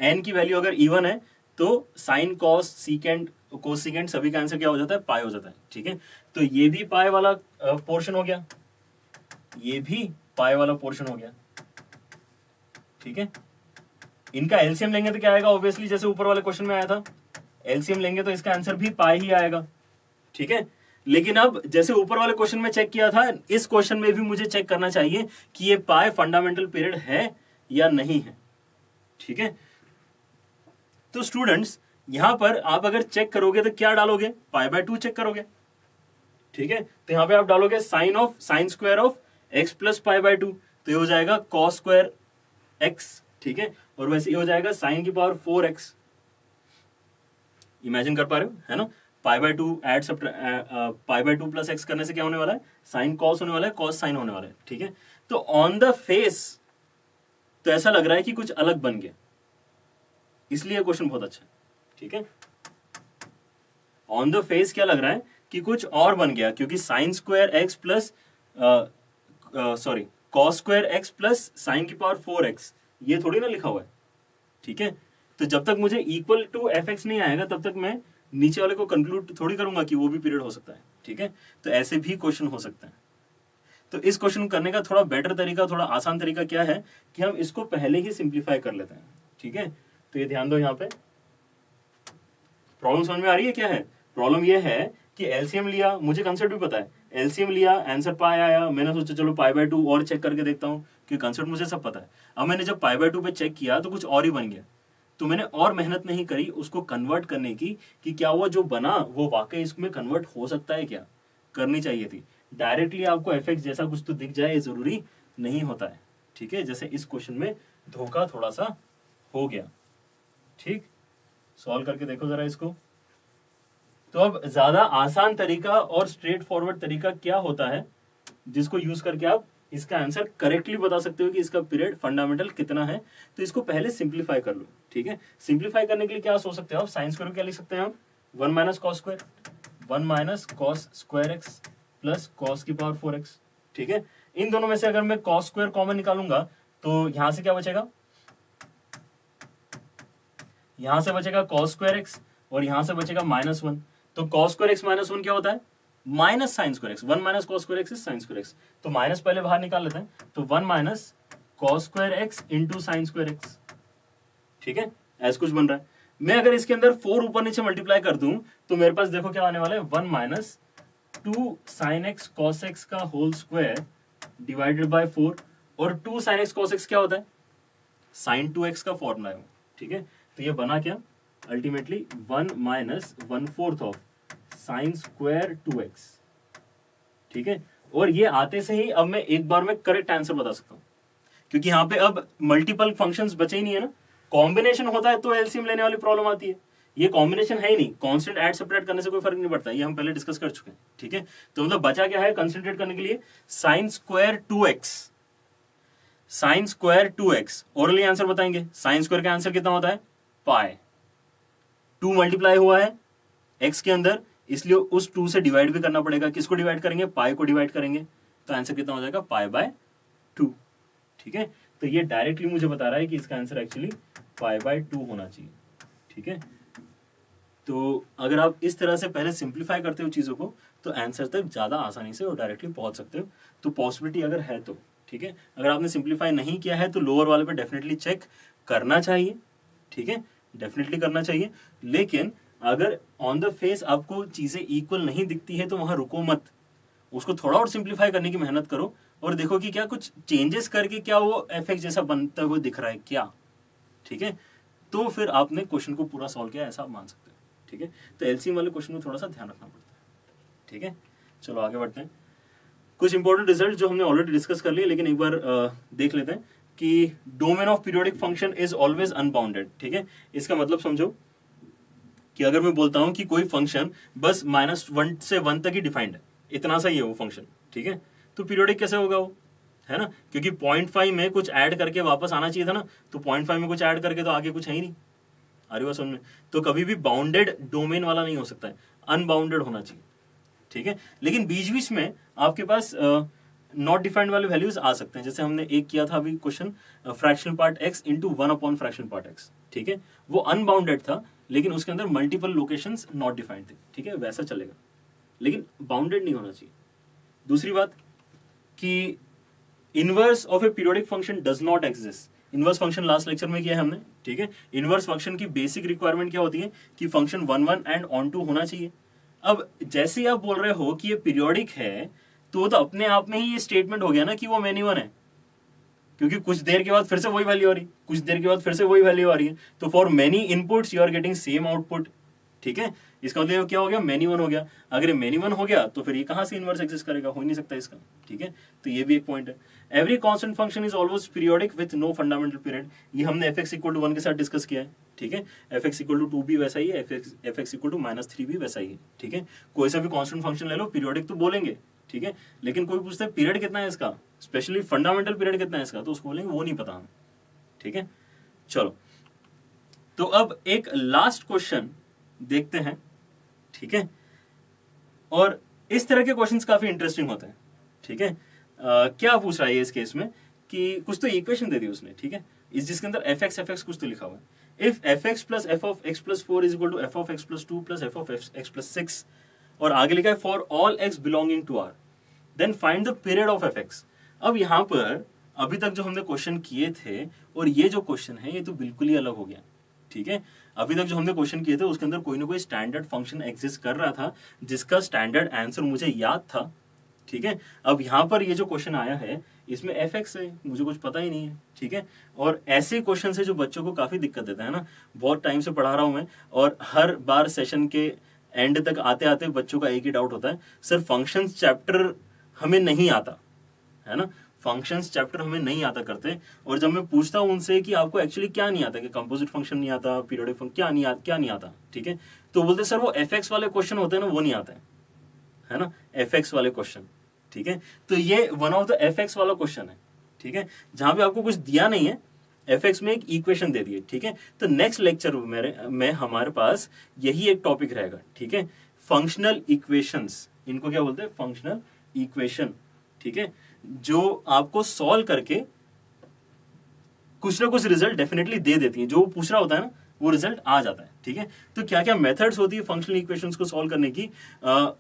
एन की वैल्यू अगर इवन है तो साइन कॉस सीकेंड कोस सीकेंड सभी का आंसर क्या हो जाता है? पाई हो जाता है। ठीक है, तो ये भी पाई वाला पोर्शन हो गया, ये भी पाई वाला पोर्शन हो गया। ठीक है, इनका एलसीएम लेंगे तो क्या आएगा? ऑब्वियसली जैसे ऊपर वाले क्वेश्चन में आया था, एलसीएम लेंगे तो इसका आंसर भी पाई ही आएगा। ठीक है, लेकिन अब जैसे ऊपर वाले क्वेश्चन में चेक किया था, इस क्वेश्चन में भी मुझे चेक करना चाहिए कि ये पाई फंडामेंटल पीरियड है या नहीं है। ठीक है, तो स्टूडेंट्स यहां पर आप अगर चेक करोगे तो क्या डालोगे? पाई बाय टू चेक करोगे। ठीक है, तो यहां पे आप डालोगे sine square of x plus pi by to, तो ये हो जाएगा कॉस स्क्वायर एक्स। ठीक है, और वैसे ये हो जाएगा साइन की पावर 4x। इमेजिन कर पा रहे हो, है ना? पाई बाय टू एड सब पाई बाय टू प्लस एक्स करने से क्या होने वाला है? साइन कॉस होने वाला है, कॉस साइन होने वाला है। ठीक है, तो ऑन द फेस तो ऐसा लग रहा है कि कुछ अलग बन गया, इसलिए क्वेश्चन बहुत अच्छा है। ठीक है, ऑन द फेस क्या लग रहा है कि कुछ और बन गया, क्योंकि sine square x plus sorry cos square x plus sign की पावर 4x ये थोड़ी ना लिखा हुआ है। ठीक है, तो जब तक मुझे इक्वल टू एफ एक्स नहीं आएगा तब तक मैं नीचे वाले को कंक्लूड थोड़ी करूंगा कि वो भी पीरियड हो सकता है। ठीक है, तो ऐसे भी क्वेश्चन हो सकता है। तो इस क्वेश्चन करने का थोड़ा बेटर तरीका, थोड़ा आसान तरीका क्या है कि हम इसको पहले ही सिंप्लीफाई कर लेते हैं। ठीक है, तो ये ध्यान दो, यहाँ पे प्रॉब्लम समझ में आ रही है? क्या है प्रॉब्लम? ये है कि एलसीएम लिया, मुझे कंसेप्ट भी पता है, एलसीएम लिया आंसर पाई आया, मैंने सोचा चलो पाई बाय टू और चेक करके देखता हूँ, क्योंकि कंसेप्ट मुझे सब पता है। अब मैंने जब पाई बाय टू पे चेक किया तो कुछ और ही बन गया, तो मैंने और मेहनत नहीं करी उसको कन्वर्ट करने की कि क्या वो जो बना वो वाकई इसमें कन्वर्ट हो सकता है क्या, करनी चाहिए थी। डायरेक्टली आपको एफ एक्स जैसा कुछ तो दिख जाए ये जरूरी नहीं होता है। ठीक है, जैसे इस क्वेश्चन में धोखा थोड़ा सा हो गया। ठीक, सॉल्व करके देखो जरा इसको। तो अब ज्यादा आसान तरीका और स्ट्रेट फॉरवर्ड तरीका क्या होता है जिसको यूज करके आप इसका आंसर करेक्टली बता सकते हो कि इसका पीरियड फंडामेंटल कितना है। तो इसको पहले सिंप्लीफाई कर लो, ठीक है। सिंप्लीफाई करने के लिए क्या सोच सकते हो आप, साइन स्क्वायर क्या लिख सकते हैं हम, 1 minus cos square, 1 minus cos square x plus cos की पावर 4x, ठीक है। इन दोनों में से अगर मैं कॉस स्क्वायर कॉमन निकालूंगा तो यहां से क्या बचेगा, यहां से बचेगा कॉस स्क्वायर एक्स और यहां से बचेगा -1। तो कॉस स्क्वायर एक्स -1 क्या होता है, minus sine square x. 1 minus cos square x is sine square x. तो माइनस पहले बाहर निकाल लेते हैं, तो 1 minus cos square x into sine square x, ठीक है। ऐसा कुछ बन रहा है। मैं अगर इसके अंदर 4 ऊपर नीचे मल्टीप्लाई कर दूं तो मेरे पास देखो क्या आने वाला है, 1 minus 2 sine x cos x का होल स्क्वायर डिवाइडेड बाय 4। और 2 साइन एक्स कॉस एक्स क्या होता है, साइन 2x का फॉर्मूला है, ठीक है। तो ये बना क्या, ultimately 1 minus 1/4 of sine square 2x, ठीक है। और ये आते से ही अब मैं एक बार में करेक्ट आंसर बता सकता हूं, क्योंकि यहां पे अब मल्टीपल फंक्शंस बचे ही नहीं है ना। कॉम्बिनेशन होता है तो एलसीएम लेने वाली प्रॉब्लम आती है, ये कॉम्बिनेशन है ही नहीं। कांस्टेंट ऐड सेपरेट करने से कोई फर्क नहीं पड़ता, ये हम पहले डिस्कस कर चुके हैं, ठीक है। तो मतलब बचा क्या है कंसंट्रेट करने के लिए, sine square 2x, sine square 2x। Orally answer बताएंगे, साइन स्क्वायर का आंसर कितना होता है, पाई। 2 मल्टीप्लाई हुआ है x के अंदर, इसलिए उस 2 से डिवाइड भी करना पड़ेगा। किसको डिवाइड करेंगे, पाई को डिवाइड करेंगे। तो आंसर कितना हो जाएगा, पाई बाय 2, ठीक है। तो ये डायरेक्टली मुझे बता रहा है कि इसका आंसर एक्चुअली पाई बाय 2 होना चाहिए, ठीक है। तो अगर आप इस तरह से पहले सिंप्लीफाई करते हो चीजों को तो आंसर तक ज्यादा आसानी से और डायरेक्टली पहुंच सकते हो। तो पॉसिबिलिटी अगर है तो, ठीक है। अगर आपने सिंप्लीफाई नहीं किया है तो लोअर वाले पे डेफिनेटली चेक करना चाहिए, ठीक है, डेफिनेटली करना चाहिए। लेकिन अगर ऑन द फेस आपको चीजें इक्वल नहीं दिखती है तो वहां रुको मत, उसको थोड़ा और सिंप्लीफाई करने की मेहनत करो और देखो कि क्या कुछ चेंजेस करके क्या वो एफ जैसा बनता हुआ दिख रहा है क्या, ठीक है। तो फिर आपने क्वेश्चन को पूरा सॉल्व किया ऐसा आप मान सकते हो, ठीक है। तो एलसीएम वाले क्वेश्चन में थोड़ा सा ध्यान रखना पड़ता है, ठीक है। चलो आगे बढ़ते हैं। कुछ इंपॉर्टेंट रिजल्ट जो हमने ऑलरेडी डिस्कस कर लिए, लेकिन एक बार देख लेते हैं कि domain of periodic function is always unbounded, ठीक है। इसका मतलब समझो कि अगर मैं बोलता हूं कि कोई फंक्शन बस -1 से 1 तक ही डिफाइंड है, इतना सा ही है वो फंक्शन, ठीक है, तो पीरियोडिक कैसे होगा वो, है ना। क्योंकि 0.5 में कुछ ऐड करके वापस आना चाहिए था ना, तो 0.5 में कुछ ऐड करके तो आगे कुछ है ही नहीं, आ रही बात समझ में। तो कभी भी बाउंडेड डोमेन वाला नहीं हो सकता है, अनबाउंडेड होना चाहिए, ठीक है। लेकिन बीच बीच में आपके पास नॉट डिफाइंड वाले वैल्यूज आ सकते हैं। जैसे हमने एक किया था अभी question, fractional part x into 1/फ्रैक्शनल पार्ट x, ठीक है। वो अनबाउंडेड था लेकिन उसके अंदर मल्टीपल लोकेशंस नॉट डिफाइंड थे, ठीक है, वैसा चलेगा, लेकिन बाउंडेड नहीं होना चाहिए। दूसरी बात कि inverse of A periodic function does not exist. Inverse function last lecture में किया है हमने, ठीक है। इनवर्स फंक्शन की बेसिक रिक्वायरमेंट क्या होती है कि फंक्शन 1 1 एंड ऑन टू होना चाहिए। अब जैसे ही आप बोल रहे हो कि ये पीरियोडिक है तो अपने आप में ही ये स्टेटमेंट हो गया ना कि वो मेनी वन है, क्योंकि कुछ देर के बाद फिर से वही वैल्यू आ रही, कुछ देर के बाद फिर से वही वैल्यू आ रही है। तो for many inputs you are getting same output, ठीक है। इसका मतलब क्या हो गया, मेनी वन हो गया। अगर मेनी वन हो गया तो फिर ये कहां से इनवर्स एग्जिस्ट करेगा, हो ही नहीं सकता इसका, ठीक है। तो ये भी एक पॉइंट है। Every constant function is always periodic with no fundamental period. ये हमने fx = 1 के साथ डिस्कस किया है, ठीक है। fx = 2 भी वैसा ही है, fx = -3 भी वैसा ही है, ठीक है। कोई सा भी कांस्टेंट फंक्शन ले लो, पीरियोडिक तो बोलेंगे, ठीक है। लेकिन कोई पूछता है पीरियड कितना है इसका, स्पेशली फंडामेंटल पीरियड कितना है इसका, तो उसको बोलेंगे वो नहीं पता हमें, ठीक है। चलो तो अब एक लास्ट क्वेश्चन देखते हैं, ठीक है। और इस तरह के क्वेश्चंस काफी इंटरेस्टिंग होते हैं, ठीक है। क्या पूछ रहा है इस केस में कि कुछ तो इक्वेशन दे दी उसने, ठीक है, इस जिसके अंदर f(x) कुछ तो लिखा हुआ है। If f(x + f(x + 4) = f(x + 2 + f(x + 6) और आगे लिखा है for all x belonging to R then find the period of f(x). अब यहां पर अभी तक जो हमने क्वेश्चन किए थे और ये जो क्वेश्चन है ये तो बिल्कुल ही अलग हो गया, ठीक है। अभी तक जो हमने क्वेश्चन किए थे उसके अंदर कोई ना कोई स्टैंडर्ड फंक्शन एग्जिस्ट कर रहा था जिसका स्टैंडर्ड आंसर मुझे याद था, ठीक है। अब यहाँ पर ये जो क्वेश्चन आया है इसमें f(x) है, मुझे कुछ पता ही नहीं है, ठीक है। और ऐसे क्वेश्चन से जो बच्चों को काफी दिक्कत देता है ना, बहुत टाइम से पढ़ा रहा हूं मैं और हर बार सेशन के एंड तक आते आते बच्चों का एक ही डाउट होता है, सर फंक्शंस चैप्टर हमें नहीं आता है ना, फंक्शंस चैप्टर हमें नहीं आता करते, और जब मैं पूछता हूँ उनसे कि आपको एक्चुअली क्या नहीं आता, कि कंपोजिट फंक्शन नहीं आता, पीरियोडिक फंक्शन क्या नहीं आता, ठीक है, तो बोलते सर वो एफ वाले क्वेश्चन होते हैं ना वो नहीं आते हैं, है ना, एफ वाले क्वेश्चन, ठीक है। तो ये वन ऑफ द एफ वाला क्वेश्चन है, ठीक है, जहां पे आपको कुछ दिया नहीं है, एफ में एक इक्वेशन दे दिए, ठीक है। तो नेक्स्ट लेक्चर में हमारे पास यही एक टॉपिक रहेगा, ठीक है, फंक्शनल इक्वेशंस, इनको क्या बोलते हैं, फंक्शनल इक्वेशन, ठीक है, जो आपको सॉल्व करके कुछ ना कुछ रिजल्ट डेफिनेटली दे देती है, जो पूछ रहा होता है ना वो रिजल्ट आ जाता है, ठीक है। तो क्या क्या मेथड्स होती है फंक्शनल इक्वेशंस को सॉल्व करने की,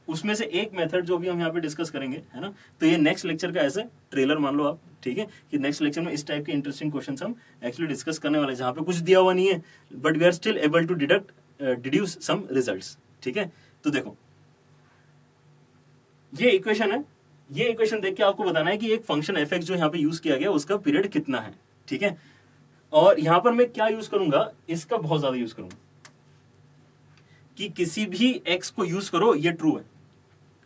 उसमें से एक मेथड जो भी हम यहाँ पे डिस्कस करेंगे, है ना, तो ये नेक्स्ट लेक्चर का ऐसे ट्रेलर मान लो आप, ठीक है, कि नेक्स्ट लेक्चर में इस टाइप के इंटरेस्टिंग क्वेश्चंस हम एक्चुअली डिस्कस करने वाले हैं, जहाँ पे कुछ दिया हुआ नहीं है but we are still able to deduce some results, ठीक है। तो देखो ये इक्वेशन है, ये इक्वेशन देख के आपको बताना है कि एक फंक्शन एफ जो यहाँ पे यूज किया गया उसका पीरियड कितना है, ठीक है। और यहां पर मैं क्या यूज करूंगा, इसका बहुत ज्यादा यूज करूंगा, कि किसी भी x को यूज करो ये ट्रू है,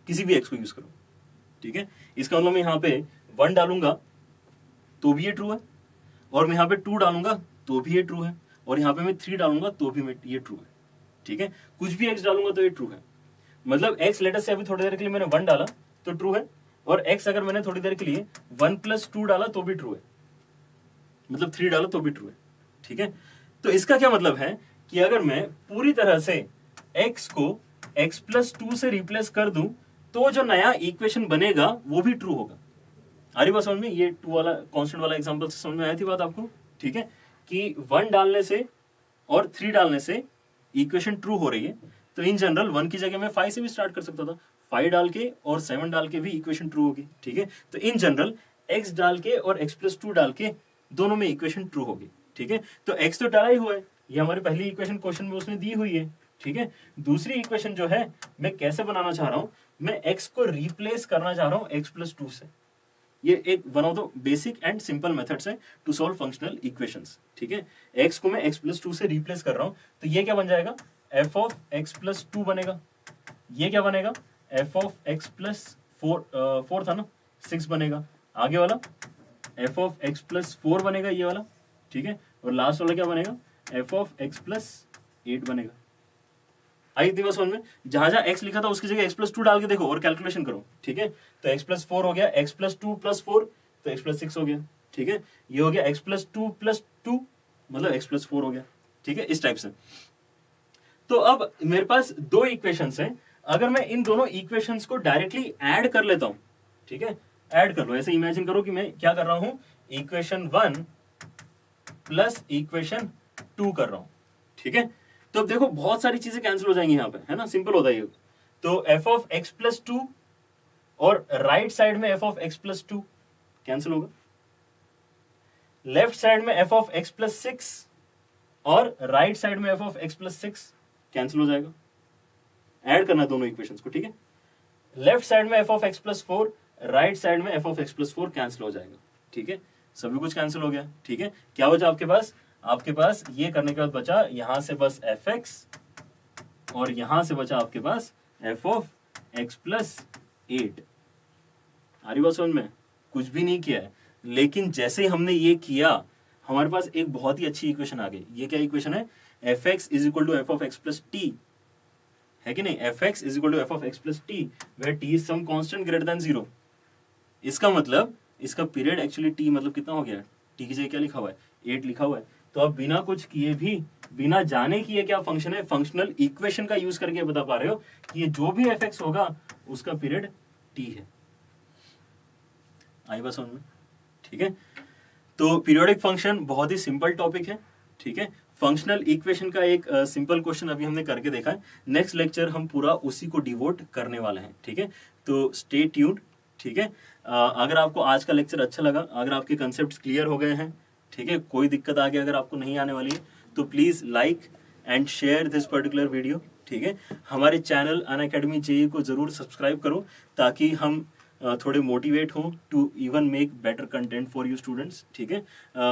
किसी भी x को यूज करो, ठीक है। इसका मतलब मैं यहां पे 1 डालूंगा तो भी ये ट्रू है, और मैं यहां पे 2 डालूंगा तो भी ये ट्रू है, और यहां पे मैं 3 डालूंगा तो भी ये ट्रू है, ठीक है। कुछ भी x डालूंगा तो ये ट्रू है, मतलब x लेटर से अभी थोड़ी देर के लिए मैंने 1 डाला तो ट्रू है, और x अगर मैंने थोड़ी देर के लिए 1 + 2 डाला तो भी ट्रू है, मतलब 3 डालो तो भी ट्रू है, ठीक है। तो इसका क्या मतलब है कि अगर मैं पूरी तरह से x को x + 2 से रिप्लेस कर दूं तो जो नया इक्वेशन बनेगा वो भी ट्रू होगा। आ रही बात समझ में, ये 2 वाला कांस्टेंट वाला एग्जांपल से समझ में आई थी बात आपको, ठीक है, कि 1 डालने से और 3 डालने से इक्वेशन ट्रू हो रही है, तो इन जनरल 1 की जगह मैं 5 से भी स्टार्ट कर सकता था, 5 डाल के और 7 डाल के भी इक्वेशन ट्रू होगी, ठीक है। तो इन जनरल x डाल के और x + 2 डाल के दोनों में इक्वेशन ट्रू होगी, ठीक है। तो x तो डाला ही हुआ है, ये हमारी पहली इक्वेशन क्वेश्चन में उसने दी हुई है, ठीक है। दूसरी इक्वेशन जो है मैं कैसे बनाना चाह रहा हूं, मैं x को रिप्लेस करना चाह रहा हूं x + 2 से। ये एक one of the basic and simple methods है टू सॉल्व फंक्शनल इक्वेशंस, ठीक है। x को मैं x + 2 से रिप्लेस कर रहा हूं, तो ये क्या बन जाएगा, f(x + 2) बनेगा। ये क्या बनेगा, f(x + 4) था ना, 6 बनेगा। आगे वाला f(x + 4) बनेगा, ये वाला, ठीक है। और लास्ट वाला क्या बनेगा, f(x + 8) बनेगा। आई दिवस समझ में, जहां जहां x लिखा था उसकी जगह x + 2 डाल के देखो और कैलकुलेशन करो, ठीक है। तो x + 4 हो गया, x + 2 + 4 तो x + 6 हो गया, ठीक है। ये हो गया x + 2 + 2 मतलब x + 4 हो गया, ठीक है, इस टाइप से। तो अब मेरे पास 2 इक्वेशंस हैं, अगर मैं इन दोनों इक्वेशंस को डायरेक्टली ऐड कर लेता हूं, ठीक है, ऐड कर लो, ऐसे इमेजिन करो कि मैं क्या कर रहा हूं, इक्वेशन 1 + इक्वेशन 2 कर रहा हूं, ठीक है। तो अब देखो बहुत सारी चीजें कैंसिल हो जाएंगी यहाँ पे, है ना, सिंपल होता है ये। तो f(x + 2) और राइट साइड में f(x + 2) कैंसिल होगा, लेफ्ट साइड में f(x + 6) और राइट साइड में f(x + 6) कैंसिल हो जाएगा। ऐड करना दोनों इक्वेशंस को, ठीक है। लेफ्ट साइड में f(x + 4), राइट साइड में f(x + 4) कैंसिल हो जाएगा, ठीक है। सभी कुछ कैंसिल हो गया, ठीक है। क्या बचा आपके पास, आपके पास ये करने के बाद बचा यहां से बस fx, और यहां से बचा आपके पास f(x + 8). आ रही बात समझ में, कुछ भी नहीं किया है, लेकिन जैसे ही हमने ये किया हमारे पास एक बहुत ही अच्छी इक्वेशन आ गई। ये क्या इक्वेशन है, fx = f(x + t), है कि नहीं, fx = f(x + t) where t is some constant greater than 0। इसका मतलब इसका पीरियड एक्चुअली t मतलब कितना हो गया, t की जगह क्या लिखा हुआ है, 8 लिखा हुआ है। तो अब बिना कुछ किए भी, बिना जाने कि ये क्या फंक्शन है, फंक्शनल इक्वेशन का यूज करके बता पा रहे हो कि ये जो भी fx होगा उसका पीरियड t है। आई बात समझ में, ठीक है। तो पीरियोडिक फंक्शन बहुत ही सिंपल टॉपिक है, ठीक है। फंक्शनल इक्वेशन का एक सिंपल क्वेश्चन अभी हमने करके देखा है, नेक्स्ट लेक्चर हम पूरा उसी को डिवोट करने वाले हैं, ठीक है। तो स्टे ट्यून्ड, ठीक है। अगर आपको आज का लेक्चर अच्छा लगा, अगर आपके कंसेप्ट क्लियर हो गए हैं, ठीक है, कोई दिक्कत आगे अगर आपको नहीं आने वाली है तो please like and share this particular video, ठीक है। हमारे चैनल अनअकैडमी जेईई को जरूर सब्सक्राइब करो ताकि हम थोड़े मोटिवेट हों to even make better content for you students, ठीक है।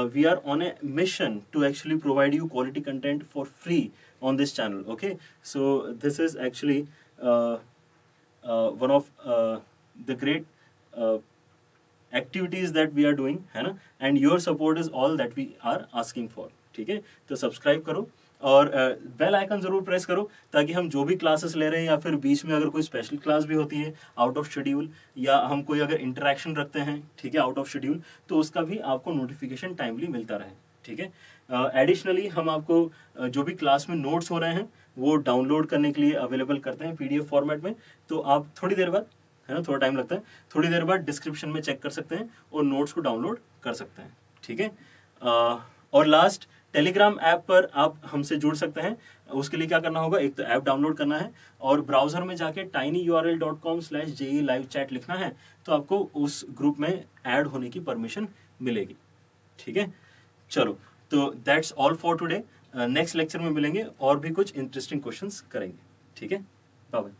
We are on a mission to actually provide you quality content for free on this channel, okay. So this is actually one of the great activities that we are doing, है ना, and your support is all that we are asking for, ठीक है। तो subscribe करो और bell icon जरूर press करो, ताकि हम जो भी क्लासेस ले रहे हैं या फिर बीच में अगर कोई स्पेशल क्लास भी होती है आउट ऑफ शेड्यूल, या हम कोई अगर इंटरेक्शन रखते हैं, ठीक है, आउट ऑफ शेड्यूल, तो उसका भी आपको नोटिफिकेशन टाइमली मिलता रहे, ठीक है। एडिशनली हम आपको जो भी क्लास में नोट्स हो रहे हैं वो डाउनलोड करने के लिए अवेलेबल करते हैं PDF फॉर्मेट में। तो आप थोड़ी देर बाद, है ना, थोड़ा टाइम लगता है, थोड़ी देर बाद डिस्क्रिप्शन में चेक कर सकते हैं और नोट्स को डाउनलोड कर सकते हैं, ठीक है। और लास्ट, टेलीग्राम ऐप पर आप हमसे जुड़ सकते हैं। उसके लिए क्या करना होगा, एक तो ऐप डाउनलोड करना है और ब्राउजर में जाके tinyurl.com/JE live chat लिखना है, तो आपको उस ग्रुप में ऐड होने की परमिशन मिलेगी, ठीक है। चलो, तो that's all for today. Next lecture में मिलेंगे और भी कुछ इंटरेस्टिंग क्वेश्चंस करेंगे, ठीक है। Bye bye.